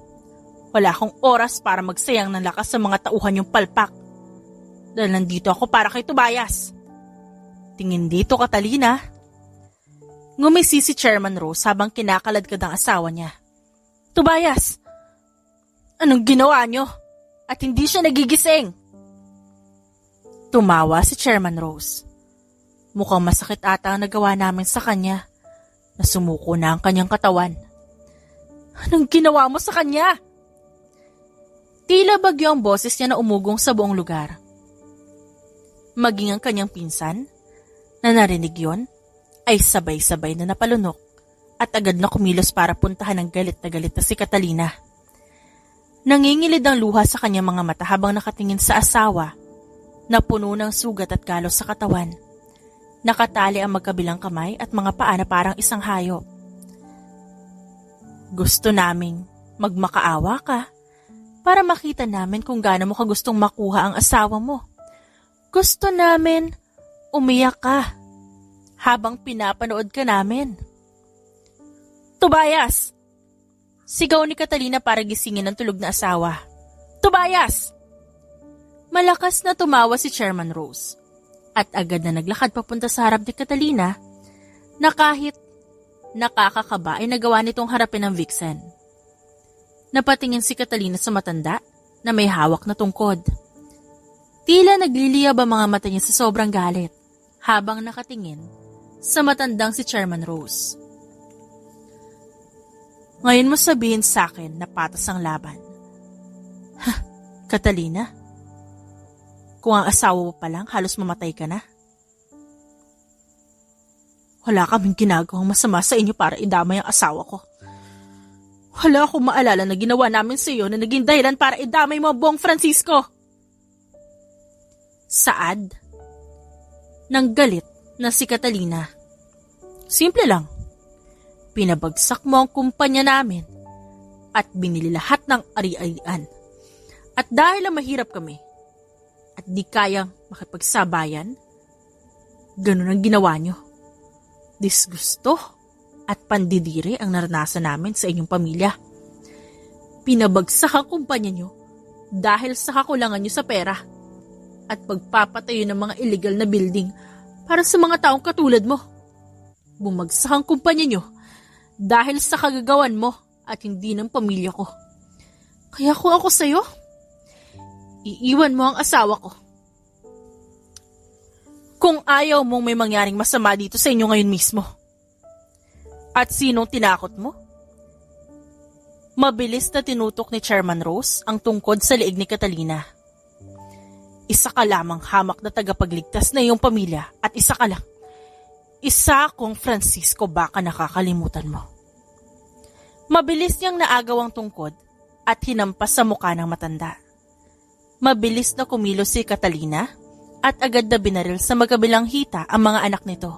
Wala akong oras para magsayang ng lakas sa mga tauhan yung palpak. Dahil nandito ako para kay Tobias. Tingin dito, Catalina. Ngumisi si Chairman Rose habang kinakaladkad ang asawa niya. Tobias! Anong ginawa niyo? At hindi siya nagigising? Tumawa si Chairman Rose. Mukhang masakit ata ang nagawa namin sa kanya na sumuko na ang kanyang katawan. Anong ginawa mo sa kanya? Tila bagyo ang boses niya na umugong sa buong lugar. Maging ang kanyang pinsan, na narinig yon, ay sabay-sabay na napalunok at agad na kumilos para puntahan ng galit na si Catalina. Nangingilid ang luha sa kanyang mga mata habang nakatingin sa asawa na puno ng sugat at galos sa katawan. Nakatali ang magkabilang kamay at mga paa na parang isang hayop. Gusto naming magmakaawa ka para makita namin kung gaano mo kagustong makuha ang asawa mo. Gusto namin umiyak ka habang pinapanood ka namin. Tobias! Sigaw ni Catalina para gisingin ang tulog na asawa. Tobias! Malakas na tumawa si Chairman Rose at agad na naglakad papunta sa harap ni Catalina na kahit nakakakaba ay nagawa nitong harapin ng vixen. Napatingin si Catalina sa matanda na may hawak na tungkod. Tila nagliliyab ang mga mata niya sa sobrang galit habang nakatingin sa matandang si Chairman Rose. Ngayon mo sabihin sa akin na patas ang laban. Catalina? Kung ang asawa mo pa lang, halos mamatay ka na. Wala kaming ginagawang masama sa inyo para idamay ang asawa ko. Wala akong maalala na ginawa namin sa iyo na naging dahilan para idamay mo ang buong Francisco. Saad? Nang galit na si Catalina. Simple lang. Pinabagsak mo ang kumpanya namin at binili lahat ng ari-arian. At dahil ang mahirap kami at di kayang makipagsabayan, ganun ang ginawa nyo. Disgusto at pandidiri ang naranasan namin sa inyong pamilya. Pinabagsak ang kumpanya nyo dahil sa kakulangan nyo sa pera at pagpapatayo ng mga illegal na building para sa mga taong katulad mo. Bumagsak ang kumpanya nyo dahil sa kagagawan mo at hindi ng pamilya ko. Kaya kung ako sa'yo, iiwan mo ang asawa ko. Kung ayaw mong may mangyaring masama dito sa inyo ngayon mismo. At sinong tinakot mo? Mabilis na tinutok ni Chairman Rose ang tungkod sa liig ni Catalina. Isa ka lamang hamak na tagapagligtas na iyong pamilya at isa ka lang. Isa akong Francisco, baka nakakalimutan mo. Mabilis niyang naagaw ang tungkod at hinampas sa mukha ng matanda. Mabilis na kumilos si Catalina at agad na binaril sa magkabilang hita ang mga anak nito.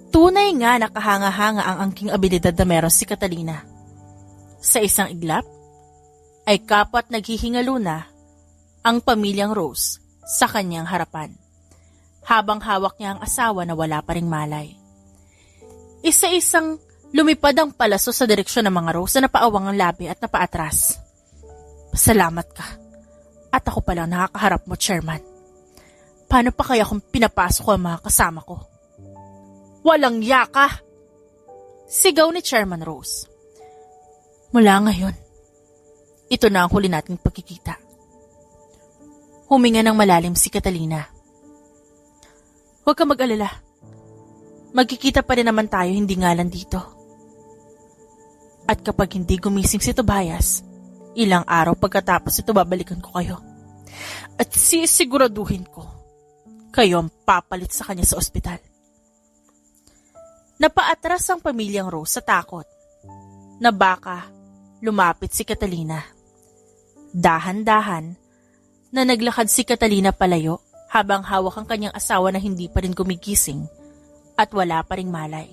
Tunay nga nakahanga-hanga ang angking abilidad na meron si Catalina. Sa isang iglap, ay kapat naghihingalo na ang pamilyang Rose sa kanyang harapan, habang hawak niya ang asawa na wala pa ring malay. Isa-isang lumipad ang palaso sa direksyon ng mga Rose na napaawang ang labi at napaatras. Pasalamat ka. At ako palang nakakaharap mo, Chairman. Paano pa kaya kung pinapasok ko ang mga kasama ko? Walang yaka! Sigaw ni Chairman Rose. Mula ngayon, ito na ang huli nating pagkikita. Huminga ng malalim si Catalina. Huwag ka mag-alala. Magkikita pa rin naman tayo, hindi nga lang dito. At kapag hindi gumising si Tobias, ilang araw pagkatapos ito babalikan ko kayo. At sisiguraduhin ko, kayo ang papalit sa kanya sa ospital. Napaatras ang pamilyang Rose sa takot na baka lumapit si Catalina. Dahan-dahan na naglakad si Catalina palayo habang hawak ang kanyang asawa na hindi pa rin gumigising at wala pa ring malay.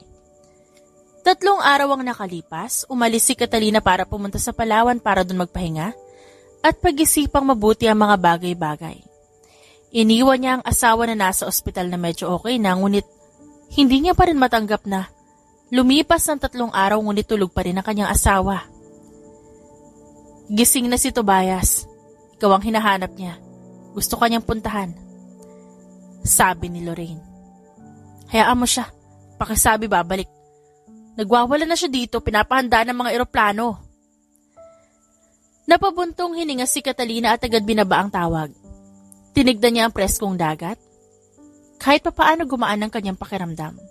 3 araw ang nakalipas, umalis si Catalina para pumunta sa Palawan para doon magpahinga at pag-isipang mabuti ang mga bagay-bagay. Iniwan niya ang asawa na nasa ospital na medyo okay na, ngunit hindi niya pa rin matanggap na lumipas ng 3 araw ngunit tulog pa rin ang kanyang asawa. Gising na si Tobias. Ikaw ang hinahanap niya. Gusto kanyang puntahan. Sabi ni Lorraine. Hayaan mo siya. Pakisabi babalik. Nagwawala na siya dito, pinapahanda ng mga eroplano. Napabuntong hininga si Catalina at agad binaba ang tawag. Tinignan niya ang preskong dagat. Kahit papaano gumaan ang kanyang pakiramdam.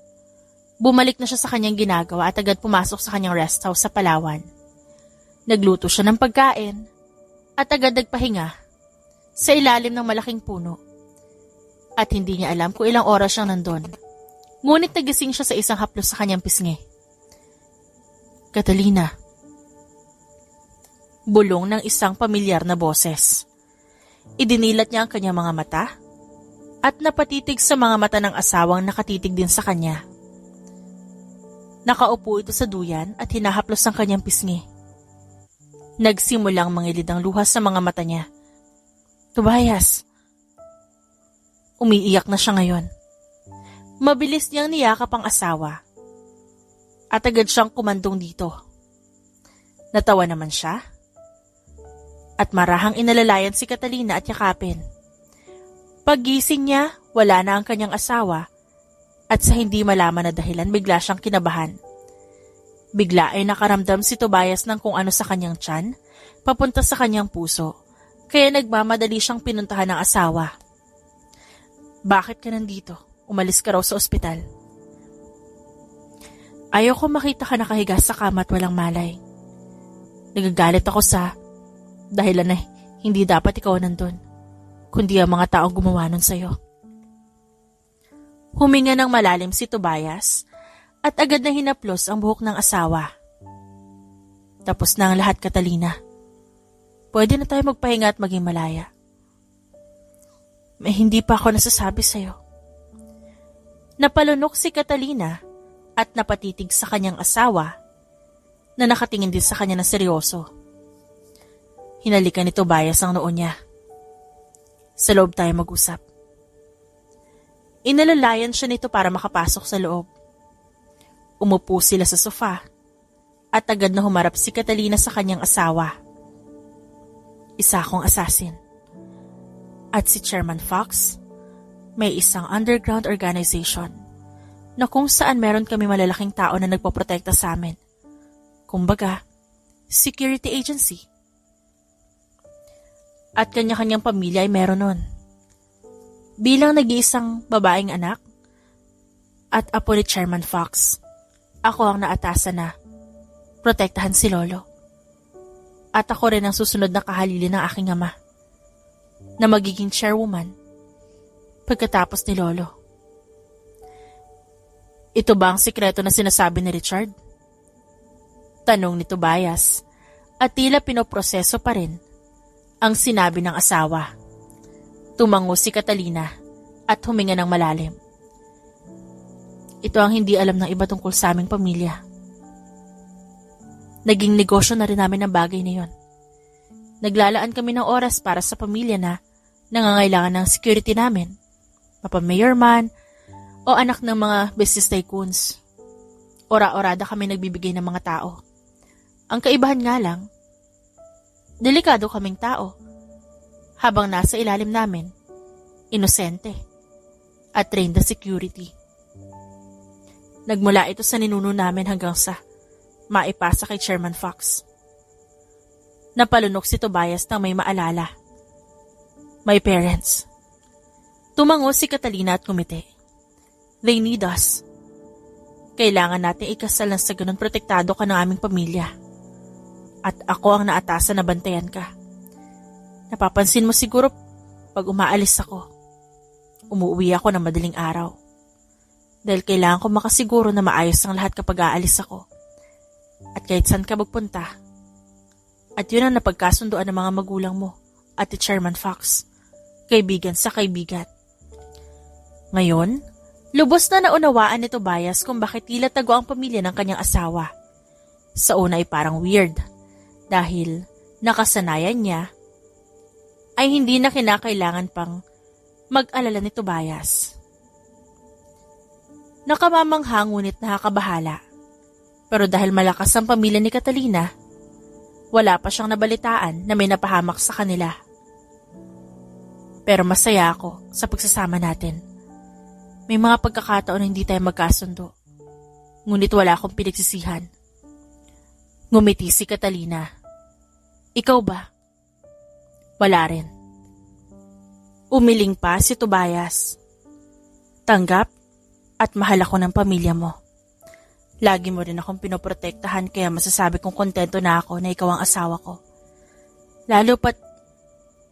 Bumalik na siya sa kanyang ginagawa at agad pumasok sa kanyang rest house sa Palawan. Nagluto siya ng pagkain at agad nagpahinga sa ilalim ng malaking puno. At hindi niya alam kung ilang oras siyang nandun. Ngunit nagising siya sa isang haplos sa kanyang pisngi. Catalina. Bulong ng isang pamilyar na boses. Idinilat niya ang kanyang mga mata at napatitig sa mga mata ng asawang nakatitig din sa kanya. Nakaupo ito sa duyan at hinahaplos ang kanyang pisngi. Nagsimulang mangilid ang luha sa mga mata niya. Tobias. Umiiyak na siya ngayon. Mabilis niyang niyakap ang asawa. At agad siyang kumandong dito. Natawa naman siya. At marahang inalalayan si Catalina at yakapin. Paggising niya, wala na ang kanyang asawa. At sa hindi malaman na dahilan, bigla siyang kinabahan. Bigla ay nakaramdam si Tobias ng kung ano sa kanyang tiyan, papunta sa kanyang puso. Kaya nagmamadali siyang pinuntahan ng asawa. Bakit ka nandito? Umalis ka raw sa ospital. Ayaw ko makita ka nakahiga sa kama at walang malay. Nagagalit ako sa dahilan na hindi dapat ikaw nandun, kundi ang mga taong gumawa nun sa'yo. Huminga ng malalim si Tobias at agad na hinaplos ang buhok ng asawa. Tapos na ang lahat, Catalina. Pwede na tayo magpahinga at maging malaya. May hindi pa ako nasasabi sa'yo. Napalunok si Catalina at napatitig sa kanyang asawa na nakatingin din sa kanya na seryoso. Hinalikan ni Tobias ang noo niya. Sa loob tayo mag-usap. Inalalayan siya nito para makapasok sa loob. Umupo sila sa sofa at agad na humarap si Catalina sa kanyang asawa. Isa akong assassin. At si Chairman Fox, may isang underground organization na kung saan meron kami malalaking tao na nagpoprotekta sa amin. Kumbaga, security agency. At kanya-kanyang pamilya ay meron nun. Bilang nag-iisang babaeng anak at apo ni Chairman Fox, ako ang naatasan na protektahan si Lolo. At ako rin ang susunod na kahalili ng aking ama na magiging chairwoman pagkatapos ni Lolo. Ito ba ang sikreto na sinasabi ni Richard? Tanong ni Tobias at tila pinoproseso pa rin ang sinabi ng asawa. Tumango si Catalina at huminga ng malalim. Ito ang hindi alam ng iba tungkol sa aming pamilya. Naging negosyo na rin namin ang bagay na yon. Naglalaan kami ng oras para sa pamilya na nangangailangan ng security namin. Mapamayor man o anak ng mga business tycoons. Ora-orada kami nagbibigay ng mga tao. Ang kaibahan nga lang, delikado kaming tao. Habang nasa ilalim namin, inosente at trained na security. Nagmula ito sa ninuno namin hanggang sa maipasa kay Chairman Fox. Napalunok si Tobias nang may maalala. My parents. Tumango si Catalina at kumite. They need us. Kailangan natin ikasal ng sa ganun protektado ka ng aming pamilya. At ako ang naatasan na bantayan ka. Napapansin mo siguro pag umaalis ako. Umuwi ako ng madaling araw. Dahil kailangan ko makasiguro na maayos ang lahat kapag aalis ako. At kahit saan ka magpunta. At yun ang napagkasunduan ng mga magulang mo at ni Chairman Fox. Kaibigan sa kaibigan. Ngayon, lubos na naunawaan ni Tobias kung bakit tila tago ang pamilya ng kanyang asawa. Sa una ay parang weird. Dahil nakasanayan niya ay hindi na kinakailangan pang mag-alala ni Tobias. Nakamamangha ngunit nakakabahala. Pero dahil malakas ang pamilya ni Catalina, wala pa siyang nabalitaan na may napahamak sa kanila. Pero masaya ako sa pagsasama natin. May mga pagkakataon na hindi tayo magkasundo. Ngunit wala akong pinagsisihan. Ngumiti si Catalina. Ikaw ba? Wala rin. Umiling pa si Tobias. Tanggap at mahal ako ng pamilya mo. Lagi mo rin akong pinoprotektahan kaya masasabi kong kontento na ako na ikaw ang asawa ko. Lalo pat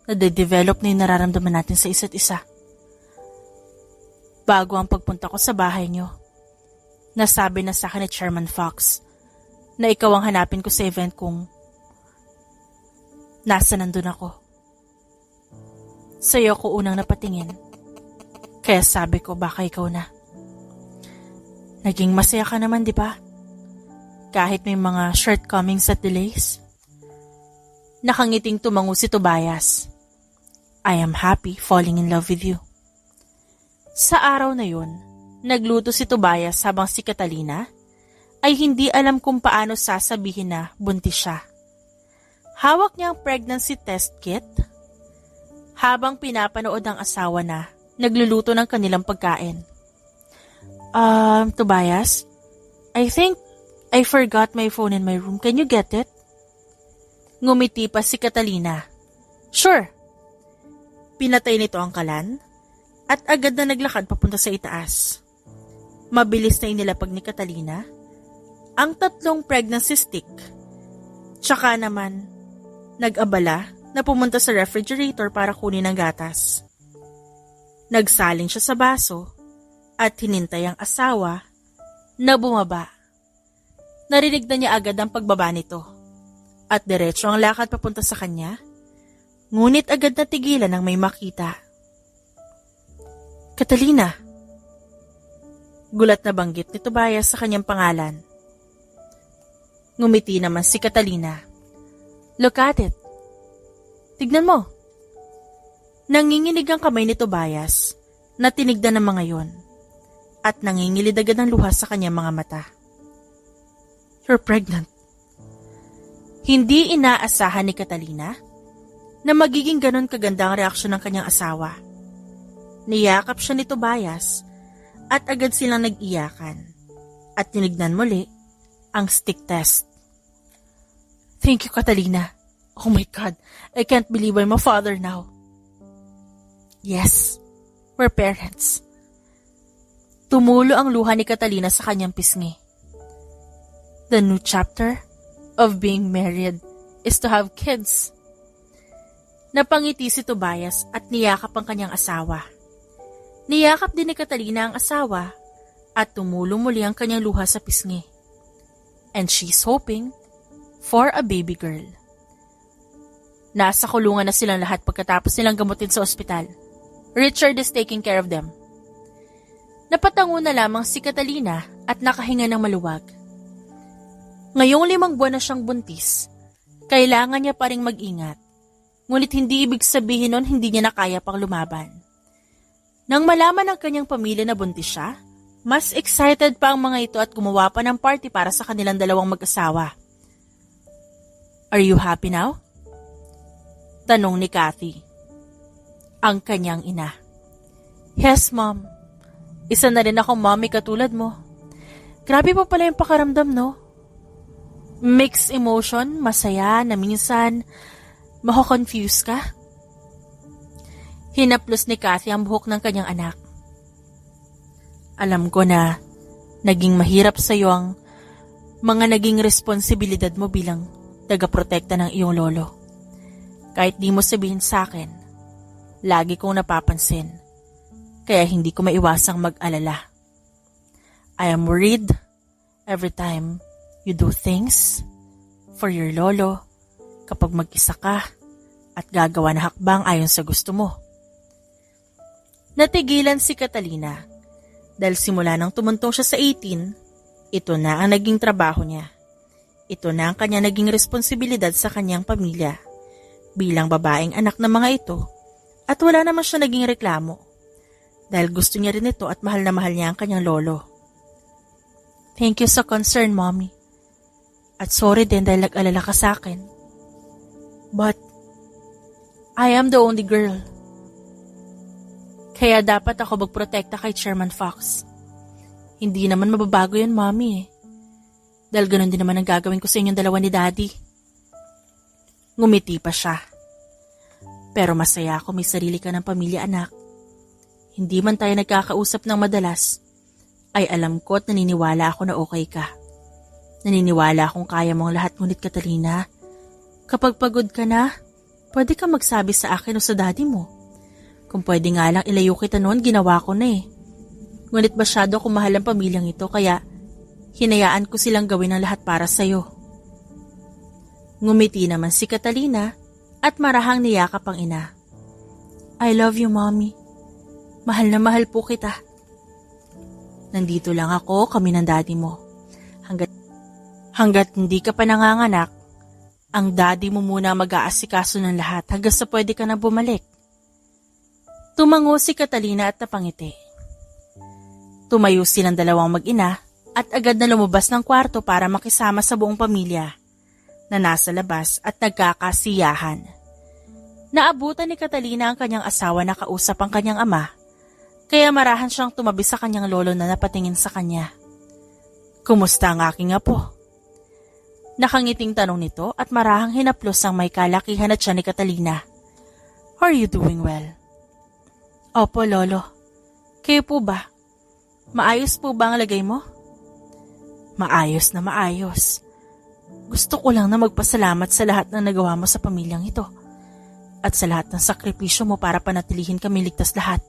nade-develop na yung nararamdaman natin sa isa't isa. Bago ang pagpunta ko sa bahay niyo, nasabi na sa akin ni Chairman Fox na ikaw ang hanapin ko sa event kung nasa nandun ako. Sa'yo ko unang napatingin, kaya sabi ko baka ikaw na. Naging masaya ka naman, di ba? Kahit may mga shortcomings at delays. Nakangiting tumango si Tobias. I am happy falling in love with you. Sa araw na yun, nagluto si Tobias habang si Catalina ay hindi alam kung paano sasabihin na buntis siya. Hawak niya ang pregnancy test kit habang pinapanood ang asawa na nagluluto ng kanilang pagkain. Tobias, I think I forgot my phone in my room. Can you get it? Ngumiti pa si Catalina. Sure. Pinatay nito ang kalan at agad na naglakad papunta sa itaas. Mabilis na inilapag ni Catalina ang 3 pregnancy stick. Tsaka naman, nag-abala na pumunta sa refrigerator para kunin ang gatas. Nagsaling siya sa baso at hinintay ang asawa na bumaba. Narinig na niya agad ang pagbaba nito at diretso ang lakad papunta sa kanya, ngunit agad na tigilan nang may makita. Catalina! Gulat na banggit ni Tobias sa kanyang pangalan. Ngumiti naman si Catalina. Look at it. Tignan mo. Nanginginig ang kamay ni Tobias na tinignan ng mga yon at nangingilid agad ng luha sa kanyang mga mata. You're pregnant. Hindi inaasahan ni Catalina na magiging ganon kaganda ang reaksyon ng kanyang asawa. Niyakap siya ni Tobias at agad silang nag-iyakan at tinignan muli ang stick test. Thank you, Catalina. Oh my God, I can't believe I'm a father now. Yes, we're parents. Tumulo ang luha ni Catalina sa kanyang pisngi. The new chapter of being married is to have kids. Napangiti si Tobias at niyakap ang kanyang asawa. Niyakap din ni Catalina ang asawa at tumulong muli ang kanyang luha sa pisngi. And she's hoping for a baby girl. Nasa kulungan na silang lahat pagkatapos nilang gamutin sa ospital. Richard is taking care of them. Napatango na lamang si Catalina at nakahinga ng maluwag. Ngayong 5 buwan na siyang buntis, kailangan niya pa ring mag-ingat. Ngunit hindi ibig sabihin nun hindi niya na kaya pang lumaban. Nang malaman ng kanyang pamilya na buntis siya, mas excited pa ang mga ito at gumawa pa ng party para sa kanilang dalawang mag-asawa. Are you happy now? Tanong ni Kathy, ang kanyang ina. Yes, Mom. Isa na rin akong mommy katulad mo. Grabe pa pala yung pakaramdam, no? Mixed emotion, masaya na minsan mako-confuse ka. Hinaplos ni Kathy ang buhok ng kanyang anak. Alam ko na naging mahirap sa iyo ang mga naging responsibilidad mo bilang tagaprotekta ng iyong lolo. Kahit di mo sabihin sa akin, lagi kong napapansin. Kaya hindi ko maiwasang mag-alala. I am worried every time you do things for your lolo kapag mag-isa ka at gagawa na hakbang ayon sa gusto mo. Natigilan si Catalina dahil simula nang tumuntong siya sa 18, ito na ang naging trabaho niya. Ito na ang kanya naging responsibilidad sa kanyang pamilya bilang babaeng anak ng mga ito at wala naman siya naging reklamo. Dahil gusto niya rin ito at mahal na mahal niya ang kanyang lolo. Thank you sa concern, Mommy. At sorry din dahil nag-alala ka sa akin. But, I am the only girl. Kaya dapat ako magprotekta kay Chairman Fox. Hindi naman mababago yun, Mommy. Dahil ganun din naman ang gagawin ko sa inyong dalawa ni Daddy. Ngumiti pa siya. Pero masaya ako may sarili ka ng pamilya, anak. Hindi man tayo nagkakausap ng madalas, ay alam ko at naniniwala ako na okay ka. Naniniwala akong kaya mong lahat, ngunit Catalina, kapag pagod ka na, pwede ka magsabi sa akin o sa daddy mo. Kung pwede nga lang ilayo kita noon, ginawa ko na eh. Ngunit masyado akong mahal ang pamilyang ito, kaya hinayaan ko silang gawin ang lahat para sa'yo. Ngumiti naman si Catalina at marahang niyakap ang ina. I love you, Mommy. Mahal na mahal po kita. Nandito lang ako, kami ng daddy mo. Hanggat hindi ka pa nanganganak, ang daddy mo muna mag-aasikaso ng lahat hanggang sa pwede ka na bumalik. Tumango si Catalina at napangiti. Tumayo silang dalawang mag-ina at agad na lumabas ng kwarto para makisama sa buong pamilya na nasa labas at nagkakasiyahan. Naabutan ni Catalina ang kanyang asawa na kausap ang kanyang ama. Kaya marahan siyang tumabi sa kanyang lolo na napatingin sa kanya. Kumusta ang aking apo? Nakangiting tanong nito at marahang hinaplos ang may kalakihan at siya ni Catalina. Are you doing well? Opo, lolo. Kayo po ba? Maayos po ba ang lagay mo? Maayos na maayos. Gusto ko lang na magpasalamat sa lahat ng nagawa mo sa pamilyang ito at sa lahat ng sakripisyo mo para panatilihin kami ligtas lahat.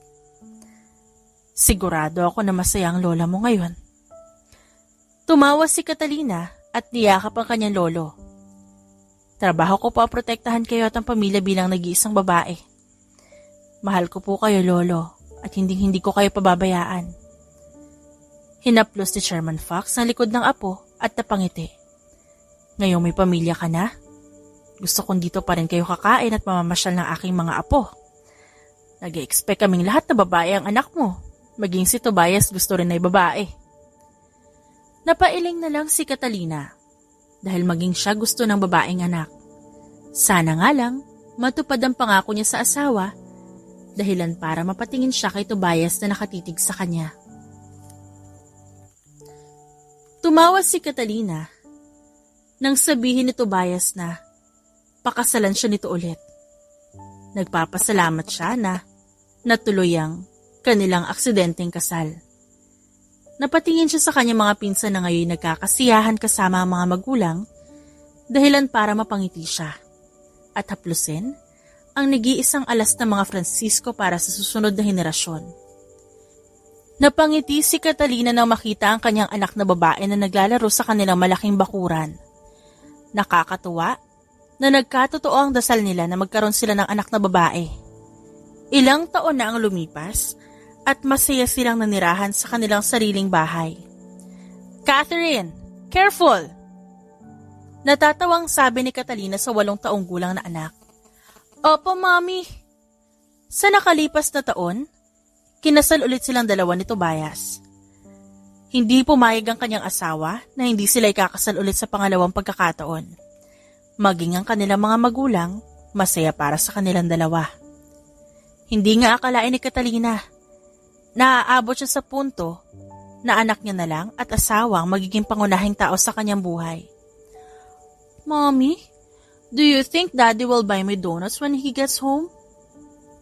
Sigurado ako na masaya ang lola mo ngayon. Tumawa si Catalina at niyakap ang kanyang lolo. Trabaho ko po ang protektahan kayo at ang pamilya bilang nag-iisang babae. Mahal ko po kayo, lolo, at hindi ko kayo pababayaan. Hinaplos ni Chairman Fox ang likod ng apo at napangiti. Ngayong may pamilya ka na, gusto kong dito pa rin kayo kakain at mamamasyal ng aking mga apo. Nag-i-expect kaming lahat na babae ang anak mo. Maging si Tobias gusto rin ay babae. Napailing na lang si Catalina dahil maging siya gusto ng babaeng anak. Sana nga lang matupad ang pangako niya sa asawa dahilan para mapatingin siya kay Tobias na nakatitig sa kanya. Tumawa si Catalina nang sabihin ni Tobias na pakasalan siya nito ulit. Nagpapasalamat siya na natuloy ang kanilang aksidenteng kasal. Napatingin siya sa kanyang mga pinsan na ngayon nagkakasiyahan kasama ang mga magulang, dahilan para mapangiti siya at haplusin ang nag-iisang alas ng mga Francisco para sa susunod na henerasyon. Napangiti si Catalina nang makita ang kanyang anak na babae na naglalaro sa kanilang malaking bakuran. Nakakatuwa na nagkatotoo ang dasal nila na magkaroon sila ng anak na babae. Ilang taon na ang lumipas at masaya silang nanirahan sa kanilang sariling bahay. "Catherine, careful!" Natatawang sabi ni Catalina sa 8 taong gulang na anak. "Opo, Mami." Sa nakalipas na taon, kinasal ulit silang dalawa ni Tobias. Hindi pumayag ang kanyang asawa na hindi sila ikakasal ulit sa pangalawang pagkakataon. Maging ang kanilang mga magulang, masaya para sa kanilang dalawa. Hindi nga akalain ni Catalina na aaabot siya sa punto na anak niya na lang at asawa ang magiging pangunahing tao sa kanyang buhay. "Mommy, do you think Daddy will buy me donuts when he gets home?"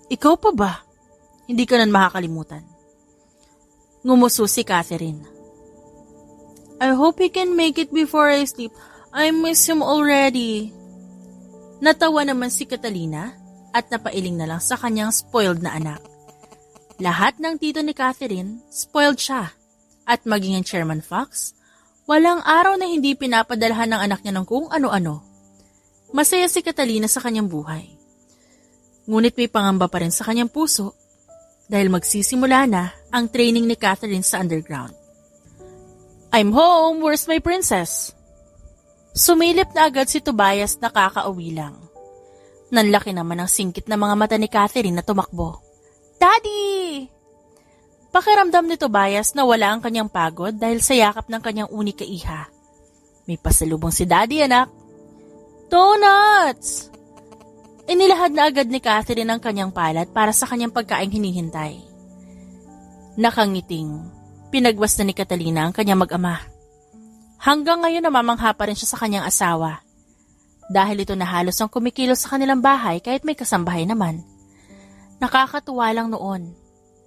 "Ikaw pa ba? Hindi ka nan makakalimutan." Ngumuso si Catherine. "I hope he can make it before I sleep. I miss him already." Natawa naman si Catalina at napailing na lang sa kanyang spoiled na anak. Lahat ng tito ni Catherine, spoiled siya. At maging ang Chairman Fox, walang araw na hindi pinapadalhan ng anak niya ng kung ano-ano. Masaya si Catalina sa kanyang buhay. Ngunit may pangamba pa rin sa kanyang puso dahil magsisimula na ang training ni Catherine sa underground. "I'm home, where's my princess?" Sumilip na agad si Tobias na kakauwi lang. Nanlaki naman ang singkit na mga mata ni Catherine na tumakbo. "Daddy!" Pakiramdam ni Tobias na wala ang kanyang pagod dahil sa yakap ng kanyang unika iha. "May pasalubong si Daddy, anak." "Donuts!" Inilahad na agad ni Catherine ang kanyang palad para sa kanyang pagkaing hinihintay. Nakangiting, pinagwas na ni Catalina ang kanyang mag-ama. Hanggang ngayon namamangha pa rin siya sa kanyang asawa. Dahil ito na halos ang kumikilos sa kanilang bahay kahit may kasambahay naman. Nakakatuwa lang noon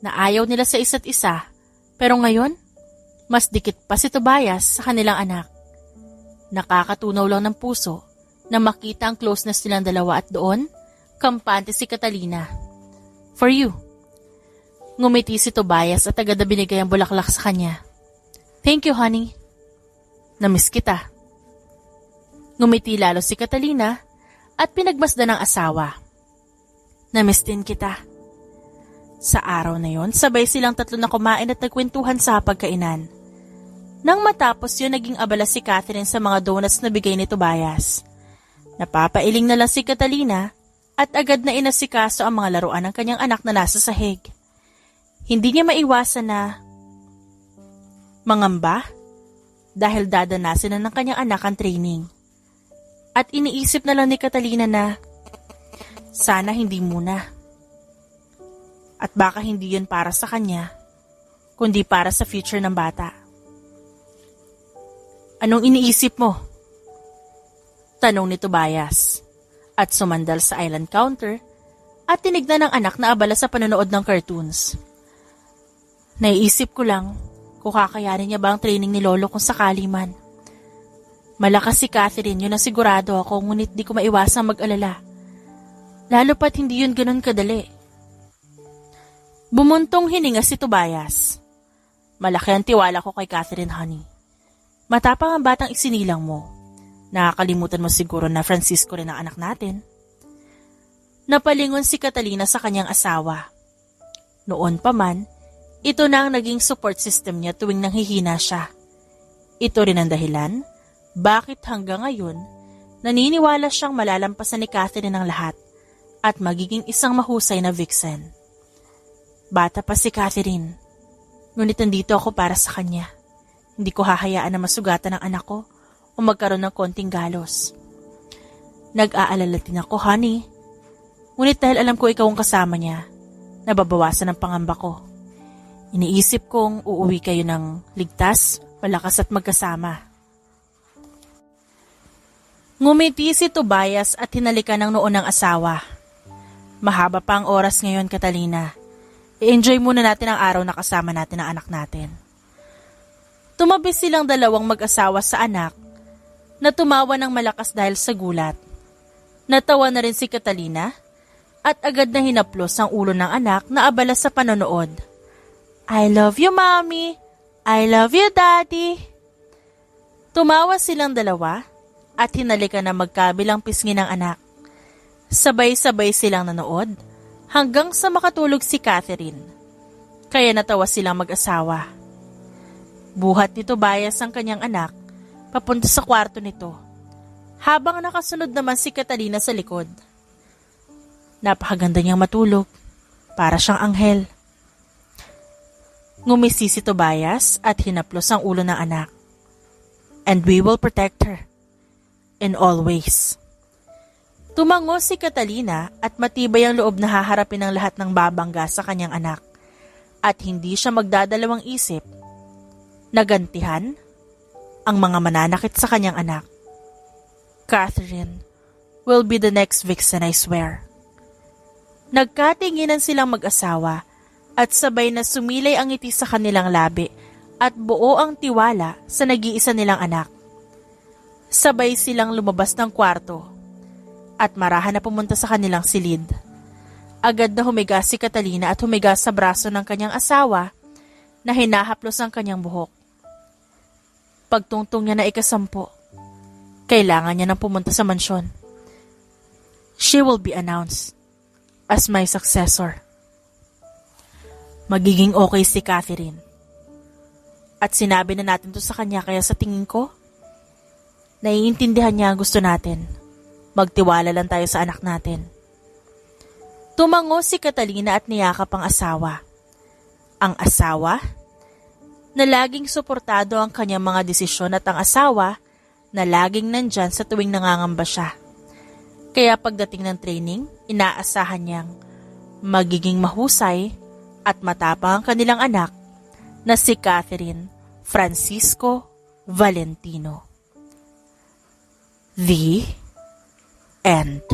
na ayaw nila sa isa't isa, pero ngayon, mas dikit pa si Tobias sa kanilang anak. Nakakatunaw lang ng puso na makita ang closeness nilang dalawa at doon, kampante si Catalina. "For you." Ngumiti si Tobias at agad na binigay ang bulaklak sa kanya. "Thank you, honey. Namiss kita." Ngumiti lalo si Catalina at pinagmasdan ng asawa. "Namiss din kita." Sa araw na yon, sabay silang tatlo na kumain at nagkwentuhan sa pagkainan. Nang matapos yun, naging abala si Catherine sa mga donuts na bigay ni Tobias. Napapailing na lang si Catalina at agad na inasikaso ang mga laruan ng kanyang anak na nasa sahig. Hindi niya maiwasan na mangamba dahil dadanasin na ng kanyang anak ang training. At iniisip na lang ni Catalina na sana hindi muna. At baka hindi yun para sa kanya, kundi para sa future ng bata. "Anong iniisip mo?" tanong ni Tobias. At sumandal sa island counter at tinignan ng anak na abala sa panonood ng cartoons. "Naiisip ko lang kung kakayanin niya ba ang training ni Lolo kung sakali man. Malakas si Catherine, yun ang sigurado ako, ngunit di ko maiwasang mag-alala. Lalo pat hindi yun ganun kadali." Bumuntong hininga si Tobias. "Malaki ang tiwala ko kay Catherine, honey. Matapang ang batang isinilang mo. Nakakalimutan mo siguro na Francisco rin ang anak natin." Napalingon si Catalina sa kanyang asawa. Noon pa man, ito na ang naging support system niya tuwing nanghihina siya. Ito rin ang dahilan bakit hanggang ngayon naniniwala siyang malalampasan ni Catherine ang lahat at magiging isang mahusay na vixen. Bata pa si Catherine, ngunit nandito ako para sa kanya. Hindi ko hahayaan na masugatan ang anak ko o magkaroon ng konting galos. Nag-aalala din ako, honey. Ngunit dahil alam ko ikaw ang kasama niya, nababawasan ang pangamba ko. Iniisip kong uuwi kayo ng ligtas palakas at magkasama. Ngumiti si Tobias at hinalikan ng noo ng asawa. Mahaba pa ang oras ngayon, Catalina. I-enjoy muna natin ang araw na kasama natin ang anak natin. Tumabi silang dalawang mag-asawa sa anak na tumawa ng malakas dahil sa gulat. Natawa na rin si Catalina at agad na hinaplos ang ulo ng anak na abala sa panonood. I love you, Mommy. I love you, Daddy. Tumawa silang dalawa at hinalikan na magkabilang pisngi ng anak. Sabay-sabay silang nanood hanggang sa makatulog si Catherine. Kaya natawa silang mag-asawa. Buhat ni Tobias ang kanyang anak papunta sa kwarto nito, habang nakasunod naman si Catalina sa likod. Napakaganda niyang matulog, para siyang anghel. Ngumisi si Tobias at hinaplos ang ulo ng anak. And we will protect her in all ways. Tumango si Catalina at matibay ang loob na haharapin ang lahat ng babangga sa kanyang anak at hindi siya magdadalawang isip na gantihan ang mga mananakit sa kanyang anak. Catherine will be the next vixen, I swear. Nagkatinginan silang mag-asawa at sabay na sumilay ang ngiti sa kanilang labi at buo ang tiwala sa nag-iisa nilang anak. Sabay silang lumabas ng kwarto at marahan na pumunta sa kanilang silid. Agad na humiga si Catalina at humiga sa braso ng kanyang asawa na hinahaplos ang kanyang buhok. Pagtungtong niya na ika-10, kailangan niya nang pumunta sa mansyon. She will be announced as my successor. Magiging okay si Catherine. At sinabi na natin to sa kanya, kaya sa tingin ko, naiintindihan niya ang gusto natin. Magtiwala lang tayo sa anak natin. Tumango si Catalina at niyakap ang asawa. Ang asawa na laging suportado ang kanyang mga desisyon at ang asawa na laging nandyan sa tuwing nangangamba siya. Kaya pagdating ng training, inaasahan niyang magiging mahusay at matapang ang kanilang anak na si Catherine Francisco Valentino. The end.